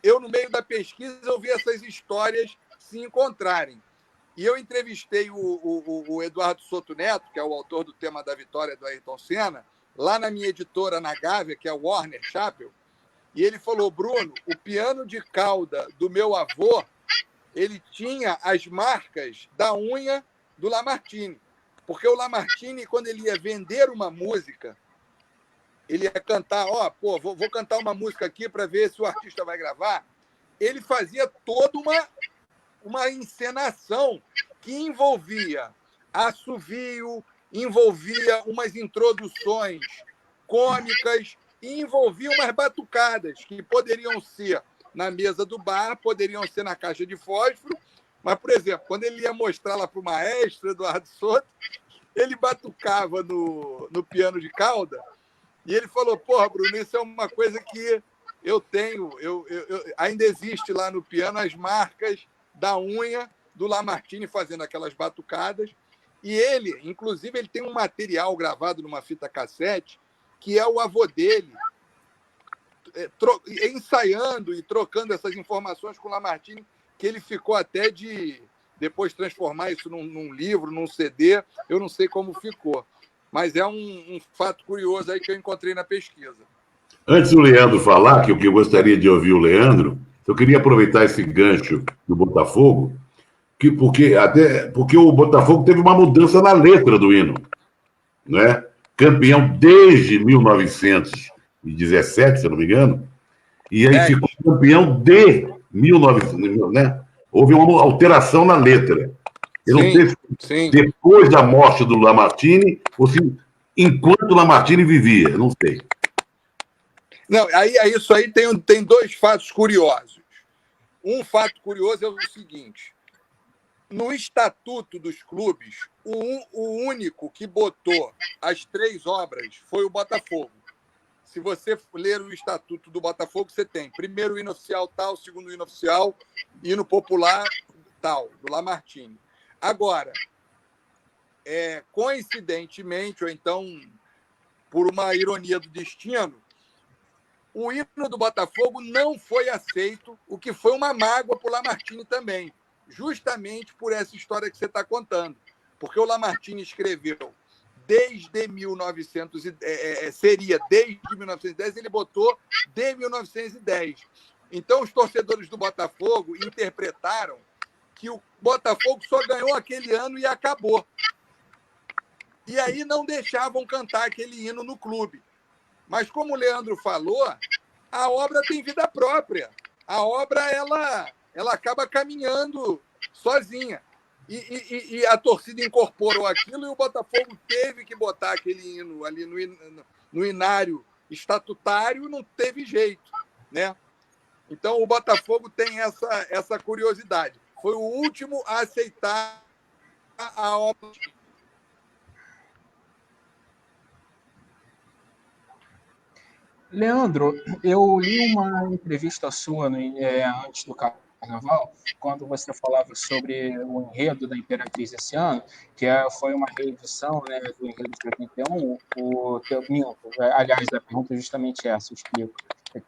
eu, no meio da pesquisa, eu vi essas histórias se encontrarem. E eu entrevistei o Eduardo Soto Neto, que é o autor do tema da vitória do Ayrton Senna, lá na minha editora, na Gávea, que é o Warner Chappell, e ele falou: Bruno, o piano de cauda do meu avô, ele tinha as marcas da unha do Lamartine. Porque o Lamartine, quando ele ia vender uma música, ele ia cantar, vou cantar uma música aqui para ver se o artista vai gravar. Ele fazia toda uma encenação que envolvia assovio, envolvia umas introduções cômicas e envolvia umas batucadas que poderiam ser na mesa do bar, poderiam ser na caixa de fósforo, mas, por exemplo, quando ele ia mostrar lá para o maestro Eduardo Soto, ele batucava no piano de cauda e ele falou: porra, Bruno, isso é uma coisa que eu tenho, ainda existe lá no piano as marcas da unha do Lamartine fazendo aquelas batucadas. E ele, inclusive, ele tem um material gravado numa fita cassete que é o avô dele ensaiando e trocando essas informações com o Lamartine, que ele ficou até de depois transformar isso num livro, num CD, eu não sei como ficou. Mas é um fato curioso aí que eu encontrei na pesquisa. Antes do Leandro falar, que eu gostaria de ouvir o Leandro, eu queria aproveitar esse gancho do Botafogo, porque o Botafogo teve uma mudança na letra do hino, né? Campeão desde 1917, se eu não me engano, e aí ficou campeão de 1900, né? Houve uma alteração na letra. Eu não sei se depois da morte do Lamartine ou se enquanto o Lamartine vivia, não sei. Não, isso aí tem dois fatos curiosos. Um fato curioso é o seguinte: no estatuto dos clubes, o único que botou as 3 obras foi o Botafogo. Se você ler o estatuto do Botafogo, você tem primeiro o hino oficial tal, segundo o hino oficial, hino popular tal, do Lamartine. Agora, coincidentemente, ou então por uma ironia do destino, o hino do Botafogo não foi aceito, o que foi uma mágoa para o Lamartine também, justamente por essa história que você está contando. Porque o Lamartine escreveu desde 1910, ele botou de 1910. Então, os torcedores do Botafogo interpretaram que o Botafogo só ganhou aquele ano e acabou. E aí não deixavam cantar aquele hino no clube. Mas, como o Leandro falou, a obra tem vida própria. A obra ela acaba caminhando sozinha. E a torcida incorporou aquilo e o Botafogo teve que botar aquele hino ali no inário estatutário, não teve jeito, né? Então, o Botafogo tem essa curiosidade. Foi o último a aceitar a obra. Leandro, eu li uma entrevista sua antes do Carnaval, quando você falava sobre o enredo da Imperatriz esse ano, que foi uma reedição, né, do enredo de 81, aliás, a pergunta é justamente essa, eu explico,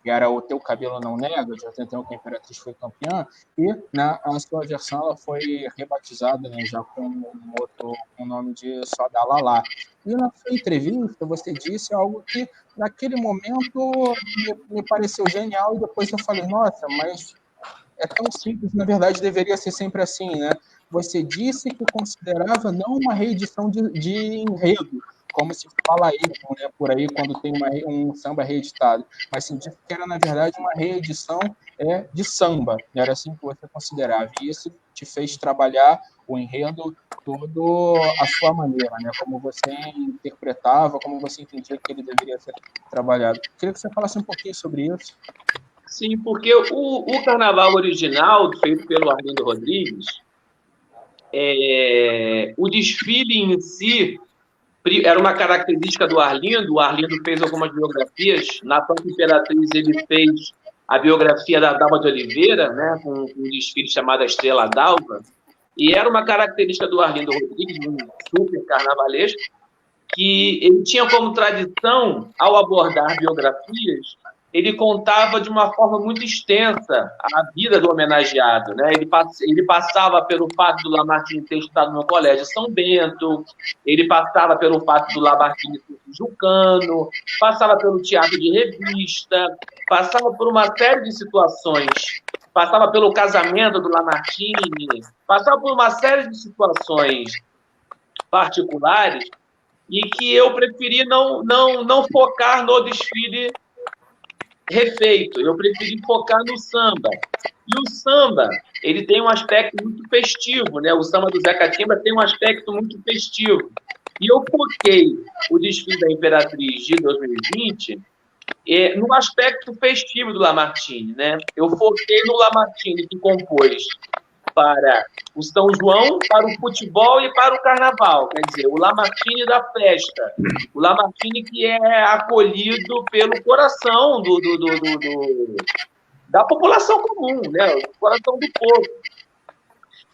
que era O Teu Cabelo Não Nega, de 81, que a Imperatriz foi campeã, e a sua versão ela foi rebatizada, né, já com um nome de Só Dá Lalá. E na sua entrevista você disse algo que naquele momento me pareceu genial e depois eu falei, nossa, mas é tão simples, na verdade deveria ser sempre assim, né? Você disse que considerava não uma reedição de enredo, como se fala aí, né, por aí quando tem um samba reeditado, mas sim, disse que era na verdade uma reedição de samba, era assim que você considerava, e isso te fez trabalhar o enredo todo à sua maneira, né? Como você interpretava, como você entendia que ele deveria ser trabalhado. Queria que você falasse um pouquinho sobre isso. Sim, porque o carnaval original, feito pelo Arlindo Rodrigues, o desfile em si era uma característica do Arlindo. O Arlindo fez algumas biografias. Na própria Imperatriz, ele fez a biografia da Dalva de Oliveira, né, com um desfile chamado A Estrela d'Alva. E era uma característica do Arlindo Rodrigues, um super carnavalesco, que ele tinha como tradição, ao abordar biografias, ele contava de uma forma muito extensa a vida do homenageado, né? Ele passava pelo fato do Lamartine ter estudado no Colégio São Bento, ele passava pelo fato do Lamartine ser jucano, passava pelo teatro de revista, passava por uma série de situações, passava pelo casamento do Lamartine, passava por uma série de situações particulares e que eu preferi não focar no desfile refeito, eu preferi focar no samba. E o samba, ele tem um aspecto muito festivo, né? O samba do Zé Catimba tem um aspecto muito festivo. E eu foquei o desfile da Imperatriz de 2020 no aspecto festivo do Lamartine, né? Eu foquei no Lamartine que compôs para o São João, para o futebol e para o carnaval. Quer dizer, o Lamartine da festa, o Lamartine que é acolhido pelo coração da população comum, né? O coração do povo.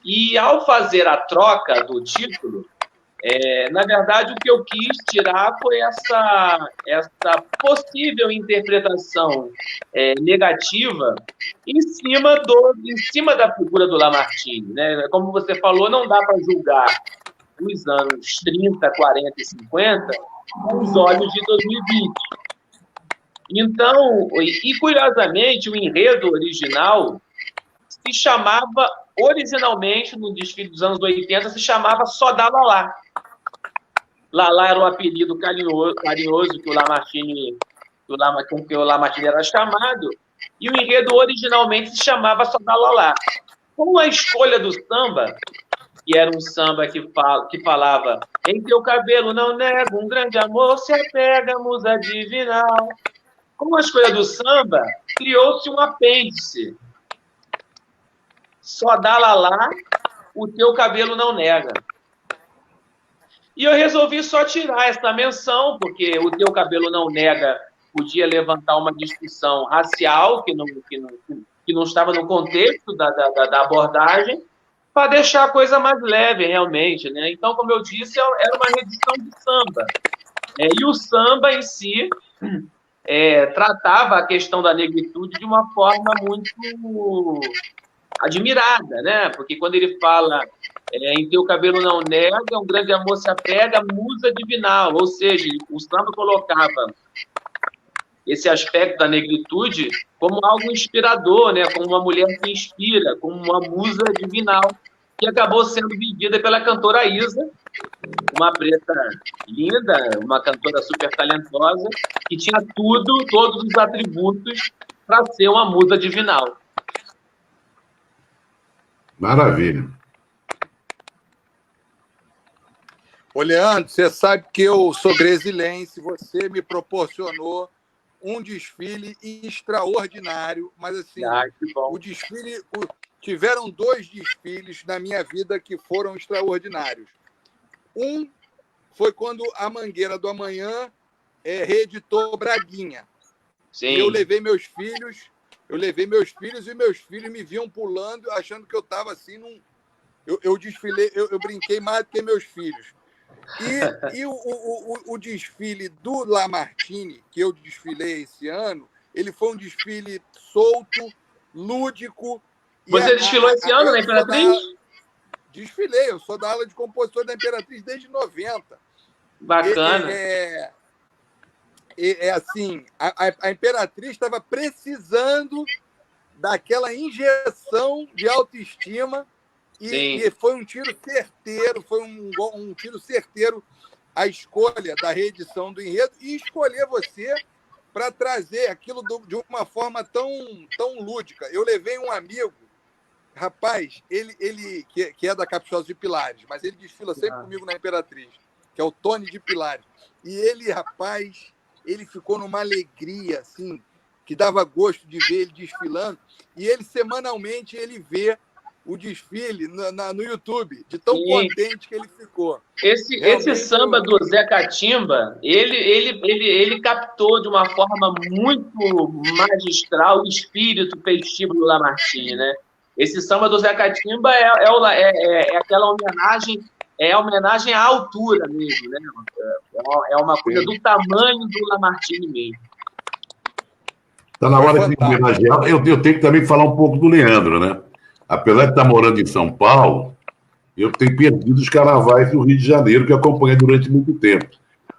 E ao fazer a troca do título, na verdade, o que eu quis tirar foi essa possível interpretação negativa em cima da figura do Lamartine, né? Como você falou, não dá para julgar os anos 30, 40 e 50 com os olhos de 2020. Então, e curiosamente, o enredo original se chamava, originalmente, no desfile dos anos 80, se chamava Só Dá Lalá. Lalá era um apelido carinhoso que o Lamartine era chamado, e o enredo originalmente se chamava Só Dá Lalá. Com a escolha do samba, que era um samba que falava em teu cabelo não nego, um grande amor se apega, musa divinal. Com a escolha do samba, criou-se um apêndice. Só dá lalá, o teu cabelo não nega. E eu resolvi só tirar essa menção, porque o teu cabelo não nega podia levantar uma discussão racial, que não estava no contexto da abordagem, para deixar a coisa mais leve, realmente, né? Então, como eu disse, era uma reedição de samba. E o samba em si tratava a questão da negritude de uma forma muito admirada, né? Porque quando ele fala em teu cabelo não nega, um grande amor se apega, musa divinal, ou seja, o samba colocava esse aspecto da negritude como algo inspirador, né? Como uma mulher que inspira, como uma musa divinal, que acabou sendo vivida pela cantora Isa, uma preta linda, uma cantora super talentosa, que tinha todos os atributos para ser uma musa divinal. Maravilha. Ô, Leandro, você sabe que eu sou brasilense, você me proporcionou um desfile extraordinário, mas assim, o desfile, tiveram 2 desfiles na minha vida que foram extraordinários. Um foi quando a Mangueira do Amanhã reeditou Braguinha. Sim. E eu levei meus filhos e meus filhos me viam pulando, achando que eu estava assim eu desfilei, eu brinquei mais do que meus filhos. E o desfile do Lamartine, que eu desfilei esse ano, ele foi um desfile solto, lúdico. Você desfilou esse ano na Imperatriz? Desfilei, eu sou da ala de compositor da Imperatriz desde 90. Bacana. Assim, a Imperatriz estava precisando daquela injeção de autoestima e foi um tiro certeiro, foi um tiro certeiro a escolha da reedição do enredo e escolher você para trazer aquilo de uma forma tão lúdica. Eu levei um amigo, rapaz, ele que é da Caprichosa de Pilares, mas ele desfila sempre comigo na Imperatriz, que é o Tony de Pilares. E ele, rapaz, ele ficou numa alegria, assim, que dava gosto de ver ele desfilando. E ele, semanalmente, ele vê o desfile no YouTube, de tão contente que ele ficou. Esse samba do Zé Catimba, ele captou de uma forma muito magistral o espírito festivo do Lamartine, né? Esse samba do Zé Catimba é aquela homenagem, a homenagem à altura mesmo, né? É uma coisa do tamanho do Lamartine mesmo. Está na hora de homenagear. Eu tenho que também falar um pouco do Leandro, né? Apesar de estar morando em São Paulo, eu tenho perdido os carnavais do Rio de Janeiro, que eu acompanhei durante muito tempo.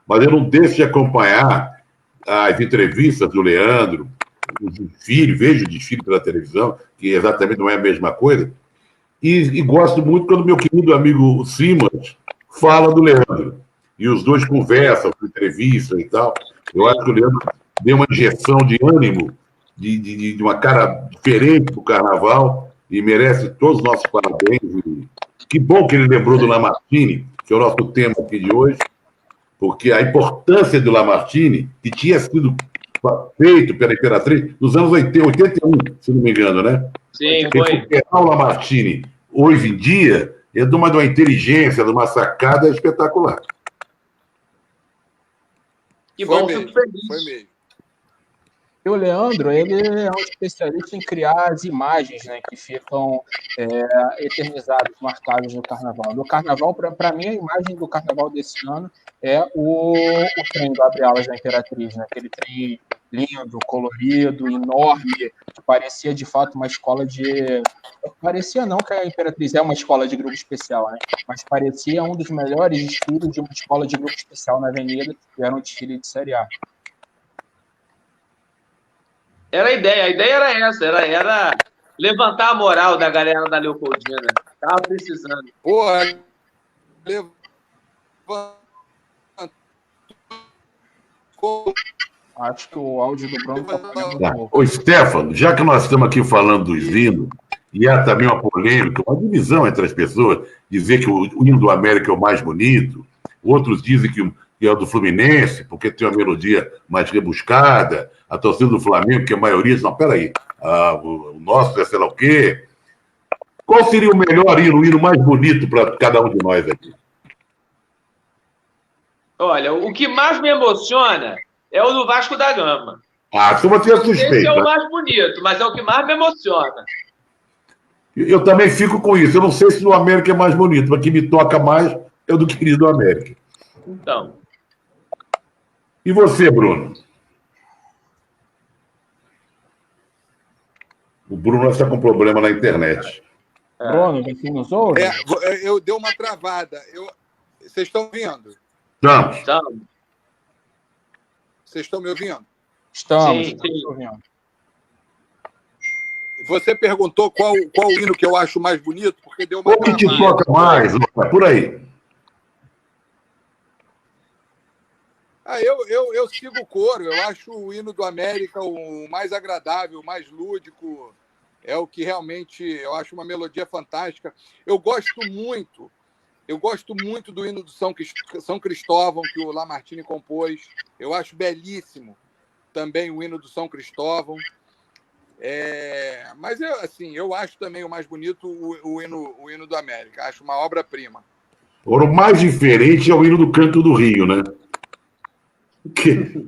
Mas eu não deixo de acompanhar as entrevistas do Leandro, o desfile, vejo o desfile pela televisão, que exatamente não é a mesma coisa, e gosto muito quando meu querido amigo Simas fala do Leandro. E os dois conversam, entrevistam e tal. Eu acho que o Leandro deu uma injeção de ânimo, de uma cara diferente para o carnaval, e merece todos os nossos parabéns. E que bom que ele lembrou do Lamartine, que é o nosso tema aqui de hoje, porque a importância do Lamartine, que tinha sido feito pela Imperatriz nos anos 81, se não me engano, né? Sim, foi. O Lamartine, hoje em dia, é de uma inteligência, de uma sacada espetacular. Que bom, fico feliz. Foi mesmo. E o Leandro, ele é um especialista em criar as imagens, né, que ficam eternizadas, marcadas no carnaval. No carnaval, para mim, a imagem do carnaval desse ano é o trem do Abre Alas da Imperatriz, né? Aquele trem lindo, colorido, enorme, que parecia de fato uma escola de... Parecia não que a Imperatriz é uma escola de grupo especial, né? Mas parecia um dos melhores desfiles de uma escola de grupo especial na Avenida, que era um desfile de Série A. Era a ideia era essa, era levantar a moral da galera da Leopoldina. Tava precisando. Porra, Acho que o áudio do Bruno está falando um pouco. Ô, Stefano, já que nós estamos aqui falando dos hinos, e há também uma polêmica, uma divisão entre as pessoas, dizer que o hino do América é o mais bonito, outros dizem que é o do Fluminense, porque tem uma melodia mais rebuscada, a torcida do Flamengo, que a maioria diz, não, peraí, o nosso é sei lá o quê. Qual seria o melhor hino, o hino mais bonito para cada um de nós aqui? Olha, o que mais me emociona é o do Vasco da Gama. Tu vai ter suspeito. Esse é o mais bonito, mas é o que mais me emociona. Eu também fico com isso. Eu não sei se o América é mais bonito, mas o que me toca mais é o do querido América. Então. E você, Bruno? O Bruno está com problema na internet. Bruno, você nos ouve? Eu dei uma travada. Vocês estão ouvindo? Estamos. Vocês estão me ouvindo? Estamos Sim. ouvindo. Você perguntou qual hino que eu acho mais bonito, porque deu uma Qual que te toca mais? Por aí. Eu sigo o coro. Eu acho o hino do América o mais agradável, o mais lúdico. É o que realmente eu acho uma melodia fantástica. Eu gosto muito do hino do São Cristóvão, que o Lamartine compôs. Eu acho belíssimo também o hino do São Cristóvão. Mas eu acho também o mais bonito o hino do América. Acho uma obra-prima. O mais diferente é o hino do Canto do Rio, né?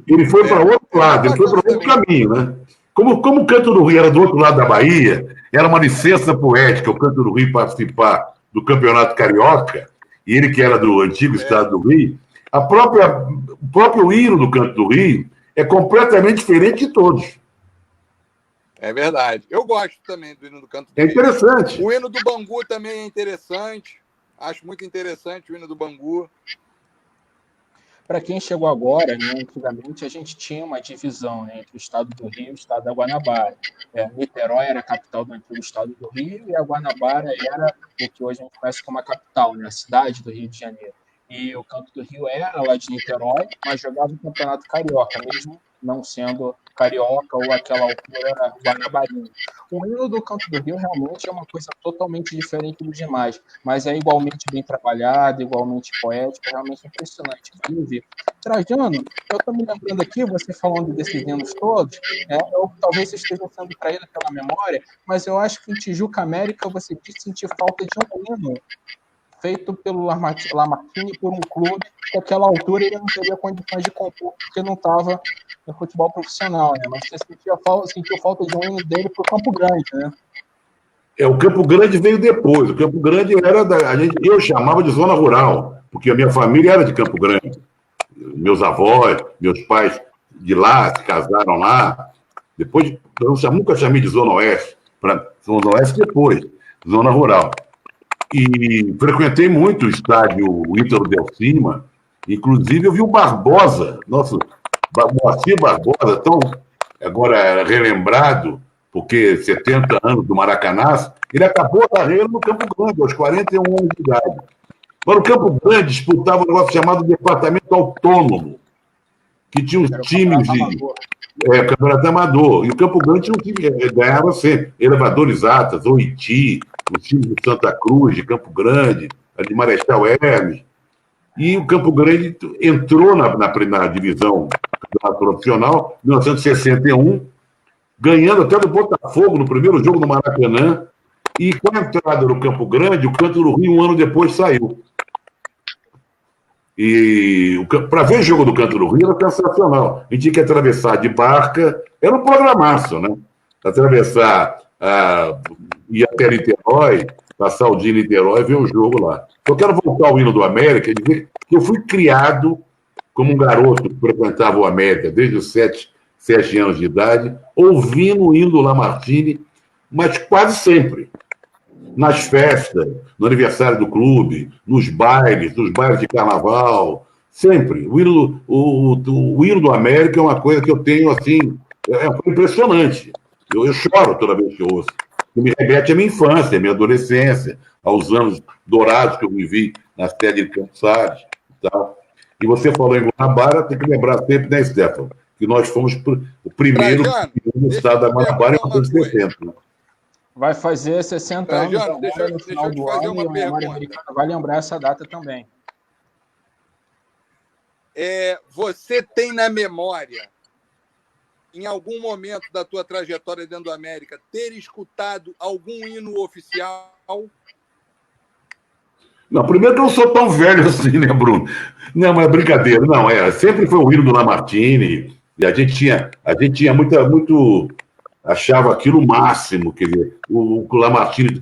Ele foi para outro lado, ele foi para outro caminho, né? Como o Canto do Rio era do outro lado da Bahia, era uma licença poética o Canto do Rio participar do Campeonato Carioca, e ele que era do antigo estado do Rio, o próprio hino do Canto do Rio é completamente diferente de todos. É verdade. Eu gosto também do hino do Canto do Rio. É interessante. O hino do Bangu também é interessante. Acho muito interessante o hino do Bangu. Para quem chegou agora, né, antigamente a gente tinha uma divisão, né, entre o estado do Rio e o estado da Guanabara. Niterói era a capital do antigo estado do Rio e a Guanabara era o que hoje a gente conhece como a capital, né, a cidade do Rio de Janeiro. E o Canto do Rio era lá de Niterói, mas jogava o Campeonato Carioca, mesmo não sendo carioca ou aquela altura guanabarina. O hino do Canto do Rio realmente é uma coisa totalmente diferente dos demais, mas é igualmente bem trabalhado, igualmente poético, realmente impressionante. Inclusive, Trajano, eu estou me lembrando aqui, você falando desses hinos todos, eu talvez esteja sendo traído pela memória, mas eu acho que em Tijuca América você disse sentir falta de um hino feito pelo Lamartine por um clube que àquela altura ele não teria condições de compor porque não estava no futebol profissional, né? Mas você sentiu falta de um hino dele para o Campo Grande, né? O Campo Grande veio depois. O Campo Grande era eu chamava de zona rural, porque a minha família era de Campo Grande. Meus avós, meus pais de lá se casaram lá. Depois, eu nunca chamei de Zona Oeste, Zona Oeste depois, Zona Rural. E frequentei muito o estádio Ítalo Del Cima, inclusive eu vi o Barbosa, nosso Moacir Barbosa, tão agora relembrado, porque 70 anos do Maracanã, ele acabou a carreira no Campo Grande, aos 41 anos de idade. Agora, o Campo Grande disputava um negócio chamado Departamento Autônomo, que tinha uns times de campeonato amador. E o Campo Grande tinha um time, ganhava sempre. Elevadores Atas, Oiti, os times de Santa Cruz, de Campo Grande, de Marechal Hermes. E o Campo Grande entrou na divisão profissional em 1961, ganhando até do Botafogo no primeiro jogo no Maracanã. E com a entrada no Campo Grande, o Canto do Rio, um ano depois, saiu. E para ver o jogo do Canto do Rio era sensacional. A gente tinha que atravessar de barca, era um programaço, né? Atravessar, ir até Niterói, passar o dia em Niterói e ver o jogo lá. Eu quero voltar ao hino do América e dizer que eu fui criado como um garoto que frequentava o América desde os 7 anos de idade, ouvindo o hino do Lamartine, mas quase sempre. Nas festas, no aniversário do clube, nos bailes de carnaval, sempre. O hino do América é uma coisa que eu tenho, assim, é impressionante. Eu choro toda vez que eu ouço. Me remete à minha infância, à minha adolescência, aos anos dourados que eu vivi na sede de Campos Sales e tal. E você falou em Guanabara, tem que lembrar sempre, né, Stefano, que nós fomos o primeiro estado da Guanabara em 1960. Né? Vai fazer 60 anos agora, no final do ano, e a memória americana vai lembrar essa data também. Você tem na memória, em algum momento da tua trajetória dentro do América, ter escutado algum hino oficial? Não, primeiro que eu não sou tão velho assim, né, Bruno? Não, mas é brincadeira. Não, sempre foi o hino do Lamartine, e a gente tinha muito achava aquilo o máximo, quer dizer, o Lamartine,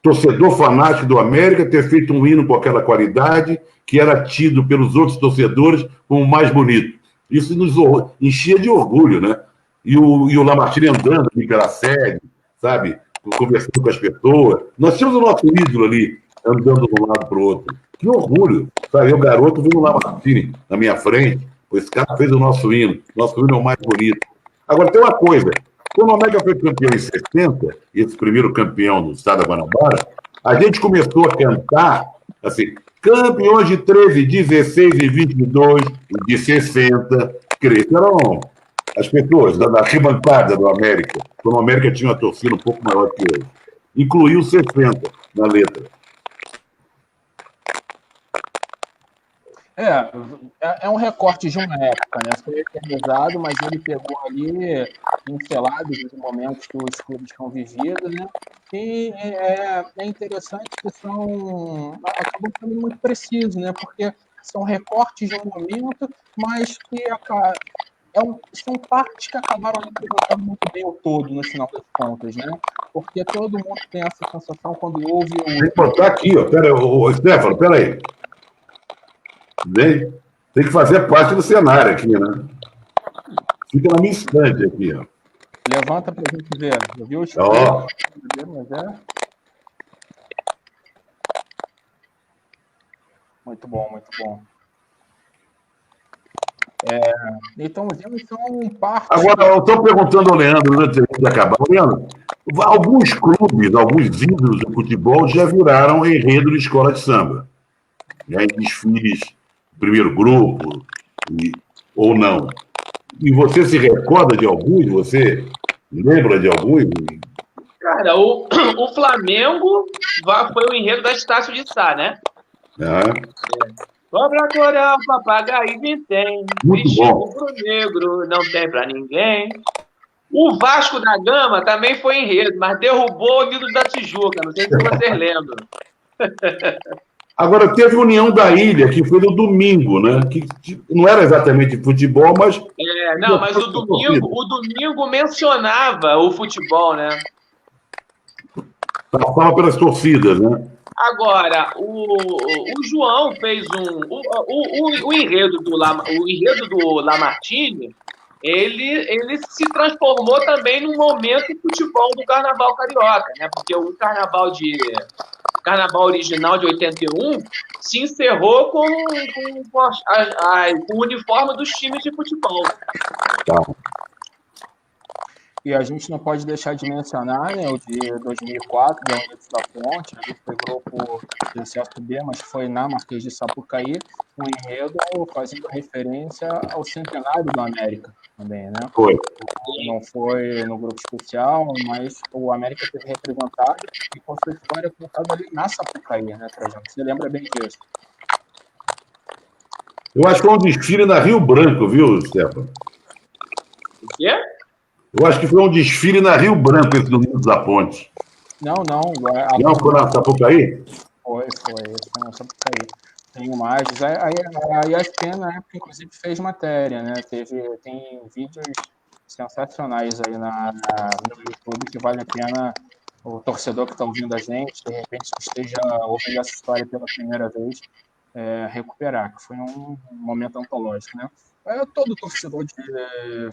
torcedor fanático do América, ter feito um hino com aquela qualidade, que era tido pelos outros torcedores como o mais bonito. Isso nos enchia de orgulho, né? E o Lamartine andando ali pela sede, sabe? Conversando com as pessoas. Nós tínhamos o nosso ídolo ali, andando de um lado para o outro. Que orgulho, sabe? Eu, garoto, vi o Lamartine na minha frente, esse cara fez o nosso hino. Nosso hino é o mais bonito. Agora, tem uma coisa. Quando o América foi campeão em 60, esse primeiro campeão do estado da Guanabara, a gente começou a cantar, assim, campeões de 13, 16 e 22, de 60. Eram as pessoas da arquibancada do América, quando o América tinha uma torcida um pouco maior que hoje. Incluiu 60 na letra. É um recorte de uma época, né? Foi eternizado, mas ele pegou ali pincelados dos momentos que os clubes estão vividos, né? E é interessante que acabam sendo muito precisos, né? Porque são recortes de um momento, mas que são partes que acabaram representando muito bem o todo, no final das contas, né? Porque todo mundo tem essa sensação quando ouve o... Tem que botar aqui, ó. Stefano, peraí. Tem que fazer parte do cenário aqui, né? Fica na minha estante aqui, ó. Levanta pra gente ver. Viu? Ó. Muito bom, muito bom. Então, os hinos são parte... Agora, eu estou perguntando ao Leandro, antes de acabar. Leandro, alguns clubes, alguns ídolos do futebol já viraram enredo de escola de samba. Em desfiles, primeiro grupo, ou não. E você se recorda de alguns? Você lembra de alguns? Cara, o Flamengo foi o enredo da Estácio de Sá, né? Cobra coral, papagaio vintém. Muito bom. Pro negro, não tem pra ninguém. O Vasco da Gama também foi enredo, mas derrubou o Unidos da Tijuca. Não sei se vocês lembram. Agora, teve União da Ilha, que foi no domingo, né? Que não era exatamente futebol, mas... mas o domingo mencionava o futebol, né? Passava pelas torcidas, né? Agora, o João fez o enredo do Lamartine ele se transformou também num momento de futebol do Carnaval Carioca, né? Porque o Carnaval original de 81 se encerrou com o uniforme dos times de futebol. E a gente não pode deixar de mencionar, né, o de 2004, da Unidos da Ponte, que foi grupo do CSB, mas foi na Marquês de Sapucaí, um enredo fazendo referência ao centenário do América também, né? Foi. Não foi no grupo especial, mas o América teve representado e com sua história contada ali na Sapucaí, né, Trajano? Você lembra bem disso? Eu acho que foi um desfile na Rio Branco, viu, Stefano? O quê? Eu acho que foi um desfile na Rio Branco, esse do Unidos da Ponte. Não. Não, foi na Sapucaí? Foi na Sapucaí. Tem imagens. A ESPN, na época, inclusive, fez matéria, né? Tem vídeos sensacionais aí no YouTube que vale a pena o torcedor que está ouvindo a gente, de repente, que esteja ouvindo essa história pela primeira vez, recuperar, que foi um momento antológico, né? Todo torcedor de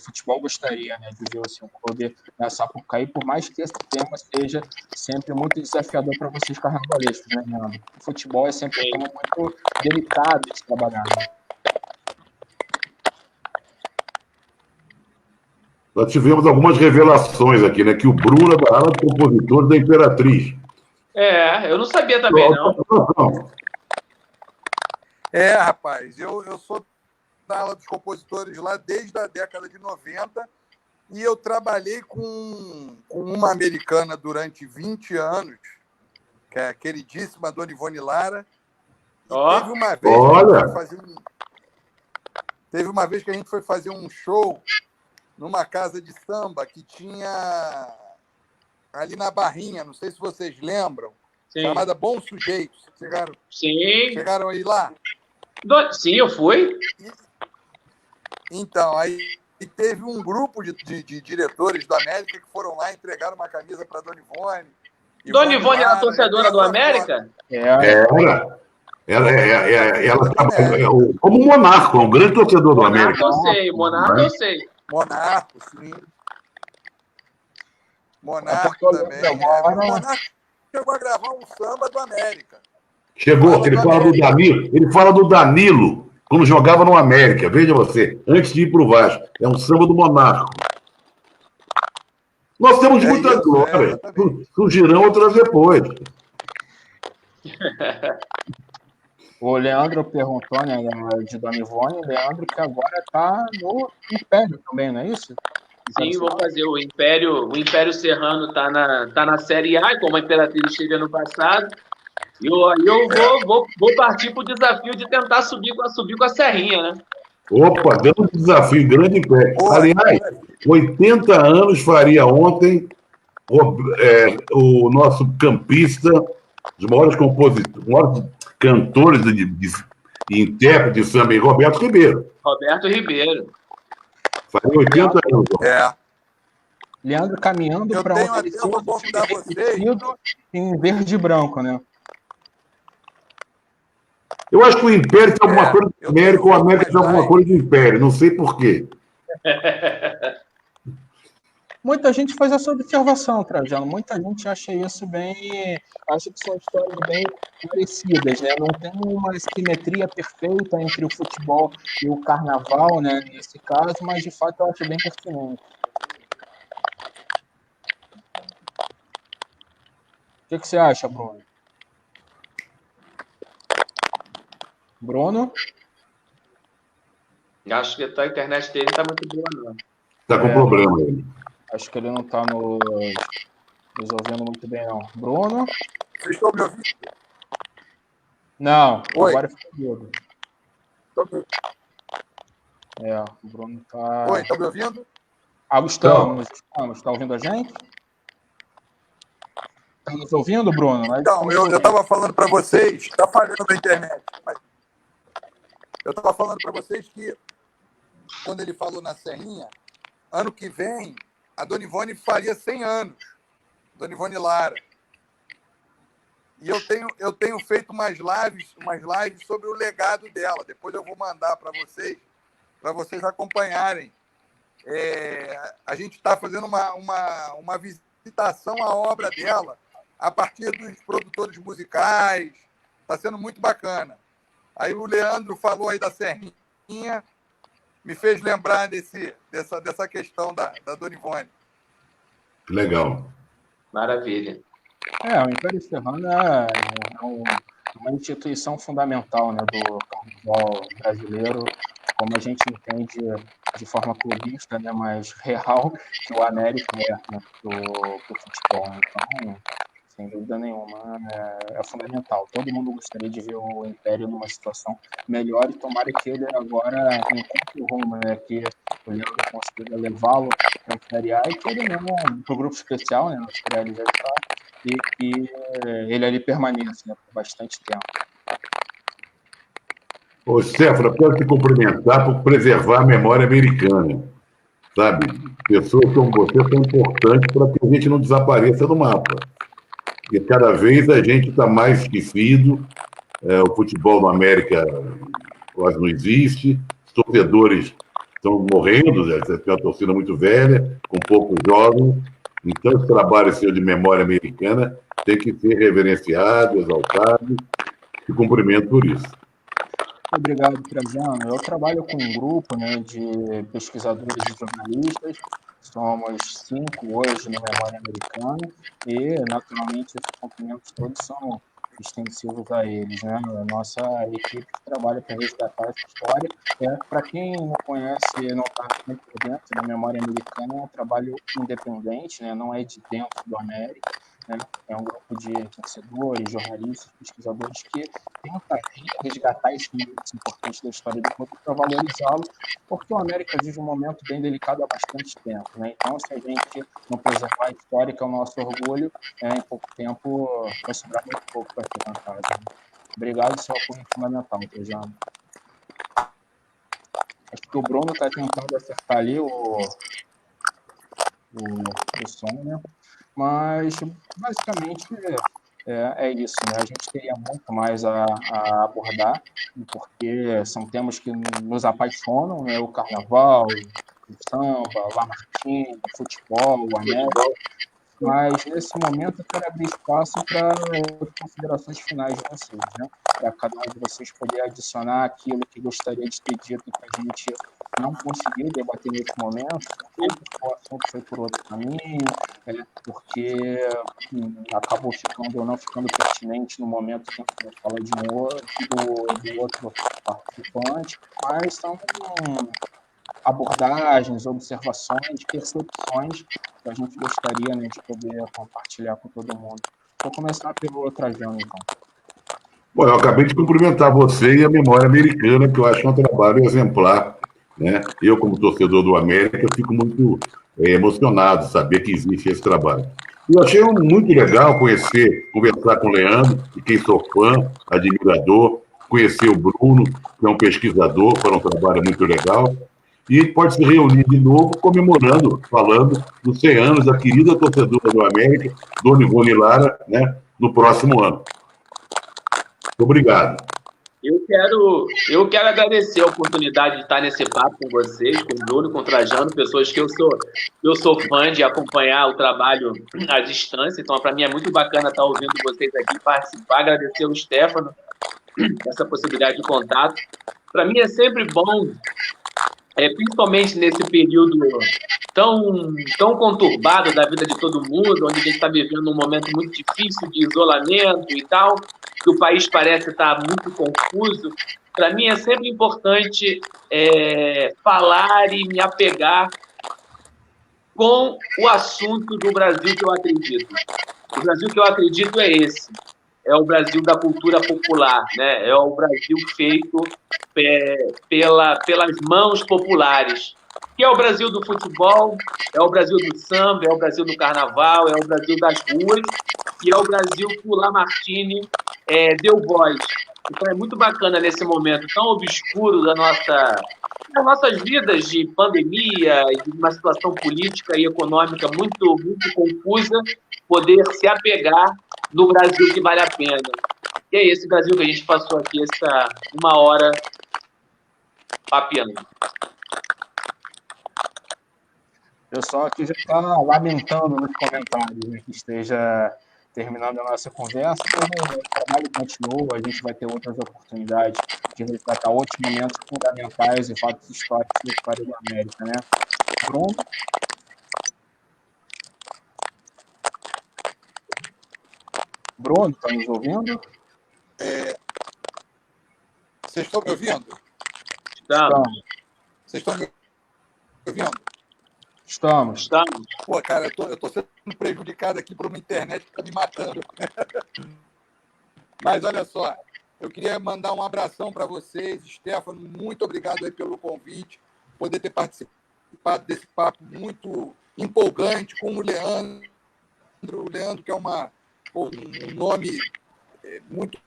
futebol gostaria, né, de ver assim, um clube na Sapucaí, por mais que esse tema seja sempre muito desafiador para vocês carnavalescos, né, Leandro? O futebol é sempre um tema muito delicado de se trabalhar, né? Nós tivemos algumas revelações aqui, né? Que o Bruno é da ala de compositores da Imperatriz. Eu não sabia também, não. Rapaz, eu sou da ala dos compositores lá desde a década de 90 e eu trabalhei com uma americana durante 20 anos, que é a queridíssima Dona Ivone Lara. E teve uma vez que a gente foi fazer um show numa casa de samba que tinha ali na Barrinha, não sei se vocês lembram, chamada Bom Sujeito. Chegaram aí lá? Sim, eu fui. Então, aí teve um grupo de diretores do América que foram lá e entregaram uma camisa para Dona Ivone. Dona Ivone era torcedora do América? Ela trabalhou como Monarco, um grande torcedor do América. Monarco eu sei. Monarco, sim. Monarco também. Monarco chegou a gravar um samba do América. Ele fala do Danilo, quando jogava no América. Veja você, antes de ir para o Vasco. É um samba do Monarco. Nós temos muita glória. Surgirão outras depois. O Leandro perguntou, né, de Dona Ivone, Leandro, que agora está no Império também, não é isso? Sim, vou fazer o Império Serrano está na Série A, como a Imperatriz esteve ano passado. E eu vou partir para o desafio de tentar subir com a Serrinha, né? Opa, grande desafio, grande Império. Aliás, 80 anos faria ontem o nosso campista, os maiores compositores, os maiores cantores e intérpretes de samba, Roberto Ribeiro. Roberto Ribeiro. Faria 80 anos. Leandro caminhando para um vestido em verde e branco, né? Eu acho que o Império tem alguma coisa do América, ou o América tem alguma coisa do Império, não sei por quê. Muita gente faz essa observação, Trajano. Muita gente acha isso acha que são histórias bem parecidas, né? Não tem uma simetria perfeita entre o futebol e o carnaval, né? Nesse caso, mas de fato eu acho bem pertinente. O que você acha, Bruno? Bruno? Acho que a internet dele não está muito boa, não. Está com problema aí. Acho que ele não está nos ouvindo muito bem, não. Bruno? Vocês estão me ouvindo? Não, Oi. Agora ficou mudo. O Bruno está... Oi, estão me ouvindo? Estamos. Está ouvindo a gente? Está nos ouvindo, Bruno? Então, eu estava falando para vocês, está falhando a internet, mas eu estava falando para vocês que, quando ele falou na Serrinha, ano que vem, a Dona Ivone faria 100 anos. Dona Ivone Lara. E eu tenho feito umas lives sobre o legado dela. Depois eu vou mandar para vocês acompanharem A gente está fazendo uma visitação à obra dela a partir dos produtores musicais. Está sendo muito bacana. Aí o Leandro falou aí da Serrinha, me fez lembrar dessa questão da Dona Ivone. Legal. Maravilha. O Império Serrano é uma instituição fundamental, né, do carnaval brasileiro, como a gente entende de forma clubista, né, mas real, que o América é, né, pro futebol. Então, sem dúvida nenhuma, é fundamental. Todo mundo gostaria de ver o Império numa situação melhor e tomara que ele agora encontre o rumo, né, que o Leandro consiga levá-lo para a Série A e que ele mesmo, para o grupo especial, né, na Série A, e que ele ali permaneça, né, por bastante tempo. Ô, Stefano, eu quero te cumprimentar por preservar a memória americana, sabe? Pessoas como você são importantes para que a gente não desapareça do mapa. Porque cada vez a gente está mais esquecido, o futebol na América quase não existe, os torcedores estão morrendo, tem uma torcida muito velha, com poucos jovens, então esse trabalho seu de memória americana tem que ser reverenciado, exaltado, e cumprimento por isso. Obrigado, Trajano. Eu trabalho com um grupo, né, de pesquisadores e jornalistas. Somos 5 hoje no Memória Americana e, naturalmente, esses cumprimentos todos são extensivos a eles, né? A nossa equipe que trabalha para resgatar essa história. Para quem não conhece, não está muito por dentro, da Memória Americana é um trabalho independente, né? Não é de dentro do América, né? É um grupo de torcedores, jornalistas, pesquisadores que tenta resgatar esses momentos importantes da história do clube para valorizá-lo, porque o América vive um momento bem delicado há bastante tempo, né? Então, se a gente não preservar a história, que é o nosso orgulho, em pouco tempo vai sobrar muito pouco para ser cantado. Né? Obrigado, seu apoio fundamental, Trajano. Acho que o Bruno está tentando acertar ali o som, né? Mas, basicamente, é isso, né? A gente teria muito mais a abordar, porque são temas que nos apaixonam, né? O carnaval, o samba, o Lamartine, o futebol, o América. Mas, nesse momento, eu quero abrir espaço para considerações finais de vocês, né? Para cada um de vocês poder adicionar aquilo que gostaria de ter dito e que a gente não conseguiu debater nesse momento, porque o assunto foi por outro caminho, porque acabou ficando ou não ficando pertinente no momento que a gente vai falar do outro participante, mas são abordagens, observações, percepções que a gente gostaria, né, de poder compartilhar com todo mundo. Vou começar pelo Trajano, então. Bom, eu acabei de cumprimentar você e a Memória Americana, que eu acho um trabalho exemplar, né? Eu, como torcedor do América, eu fico muito emocionado de saber que existe esse trabalho. Eu achei muito legal conversar com o Leandro, de quem sou fã, admirador, conhecer o Bruno, que é um pesquisador, foi um trabalho muito legal, e pode se reunir de novo comemorando, falando dos 100 anos da querida torcedora do América, Dona Ivone Lara, né, no próximo ano. Obrigado. Eu quero agradecer a oportunidade de estar nesse papo com vocês, com o Bruno, com o Trajano, pessoas que eu sou fã de acompanhar o trabalho à distância, então para mim é muito bacana estar ouvindo vocês aqui, participar, agradecer ao Stefano essa possibilidade de contato. Para mim é sempre bom, principalmente nesse período tão conturbado da vida de todo mundo, onde a gente está vivendo um momento muito difícil de isolamento e tal, que o país parece estar muito confuso. Para mim é sempre importante falar e me apegar com o assunto do Brasil que eu acredito. O Brasil que eu acredito é esse. É o Brasil da cultura popular, né? É o Brasil feito pelas mãos populares, que é o Brasil do futebol, é o Brasil do samba, é o Brasil do carnaval, é o Brasil das ruas, e é o Brasil que o Lamartine deu voz. Então é muito bacana nesse momento tão obscuro das nossas vidas de pandemia e de uma situação política e econômica muito, muito confusa, poder se apegar no Brasil que vale a pena. E é esse Brasil que a gente passou aqui essa 1 hora papiando. O pessoal aqui já está lamentando nos comentários, né, que esteja terminando a nossa conversa, mas o trabalho continua, a gente vai ter outras oportunidades de resgatar outros momentos fundamentais e fatos históricos da história da América, né? Bruno? Bruno, está nos ouvindo? Vocês estão me ouvindo? Estamos. Vocês estão me ouvindo? Estamos. Pô, cara, eu tô sendo prejudicado aqui por uma internet que está me matando. Mas olha só, eu queria mandar um abração para vocês. Stefano, muito obrigado aí pelo convite, poder ter participado desse papo muito empolgante com o Leandro. O Leandro, que é um nome muito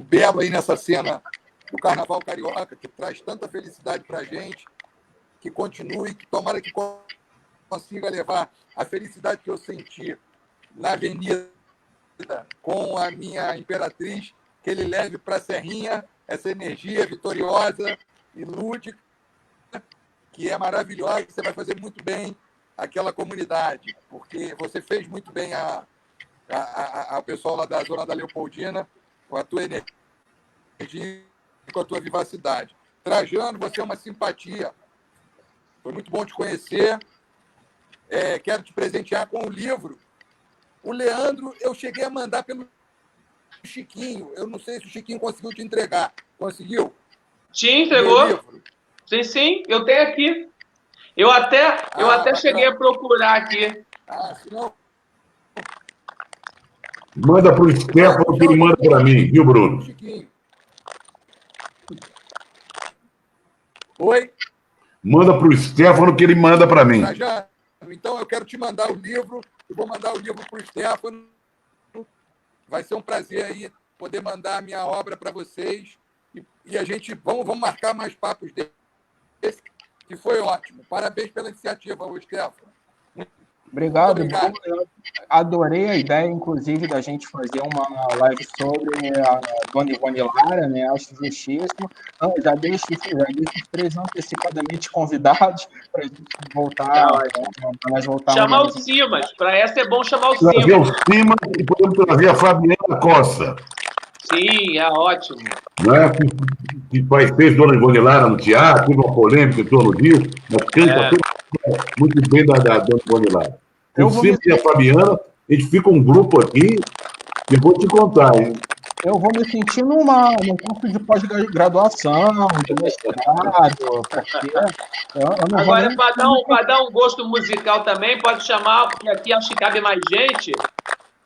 belo aí nessa cena do Carnaval Carioca, que traz tanta felicidade para a gente, que continue, que tomara que consiga levar a felicidade que eu senti na Avenida com a minha Imperatriz, que ele leve para a Serrinha essa energia vitoriosa e lúdica, que é maravilhosa, que você vai fazer muito bem àquela comunidade, porque você fez muito bem ao pessoal lá da zona da Leopoldina, com a tua energia e com a tua vivacidade. Trajano, você é uma simpatia. Foi muito bom te conhecer. Quero te presentear com o livro. O Leandro, eu cheguei a mandar pelo Chiquinho. Eu não sei se o Chiquinho conseguiu te entregar. Conseguiu? Sim, entregou. Sim, eu tenho aqui. Eu até cheguei a procurar aqui. Senão... Manda para o Stefano que ele manda para mim, viu, Bruno? Chiquinho. Oi? Manda para o Stefano que ele manda para mim. Então, eu quero te mandar o livro. Eu vou mandar o livro para o Stefano. Vai ser um prazer aí poder mandar a minha obra para vocês. E a gente vamos marcar mais papos desse, que foi ótimo. Parabéns pela iniciativa, Stefano. Obrigado, Bruno. Eu adorei a ideia, inclusive, da gente fazer uma live sobre a Dona Ivone Lara, né? Acho justíssimo. Então, já deixo os 3 antecipadamente convidados para a gente voltar. Para nós voltarmos. Chamar o Simas. Para essa é bom chamar o Simas. Trazer o Simas Simas e podemos trazer a Fabiana Costa. Sim, é ótimo. Né? Que fez Dona Ivone Lara no teatro, teve uma polêmica em torno disso, mas canta muito bem da Dona Ivone Lara. O Simas e a Fabiana, a gente fica um grupo aqui, e vou te contar, hein? Eu vou me sentir num curso de pós-graduação, de mestrado, porque Agora, para dar um gosto musical também, pode chamar, porque aqui acho que cabe mais gente,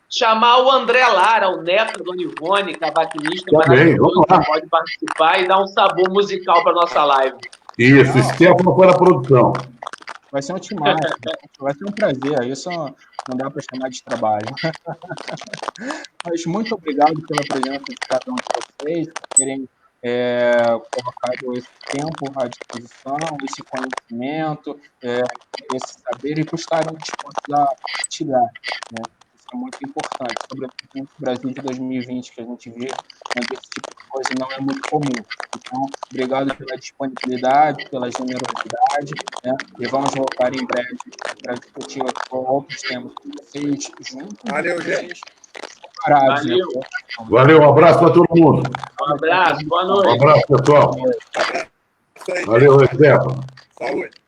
chamar o André Lara, o neto da Dona Ivone, cavaquinista maravilhoso, que pode participar e dar um sabor musical para nossa live. Isso, Stefano para a produção. Vai ser um timaço, vai ser um prazer, isso não dá para chamar de trabalho. Mas muito obrigado pela presença de cada um de vocês, por terem colocado esse tempo à disposição, esse conhecimento, esse saber e por estarem dispostos a partilhar, né? É muito importante, sobretudo no Brasil de 2020, que a gente vê, onde esse tipo de coisa não é muito comum. Então, obrigado pela disponibilidade, pela generosidade, né? E vamos voltar em breve para discutir outros temas com vocês juntos. Valeu, gente. Valeu. Né? Valeu, um abraço para todo mundo. Um abraço, boa noite. Um abraço, pessoal. Valeu, Stefano. Saúde.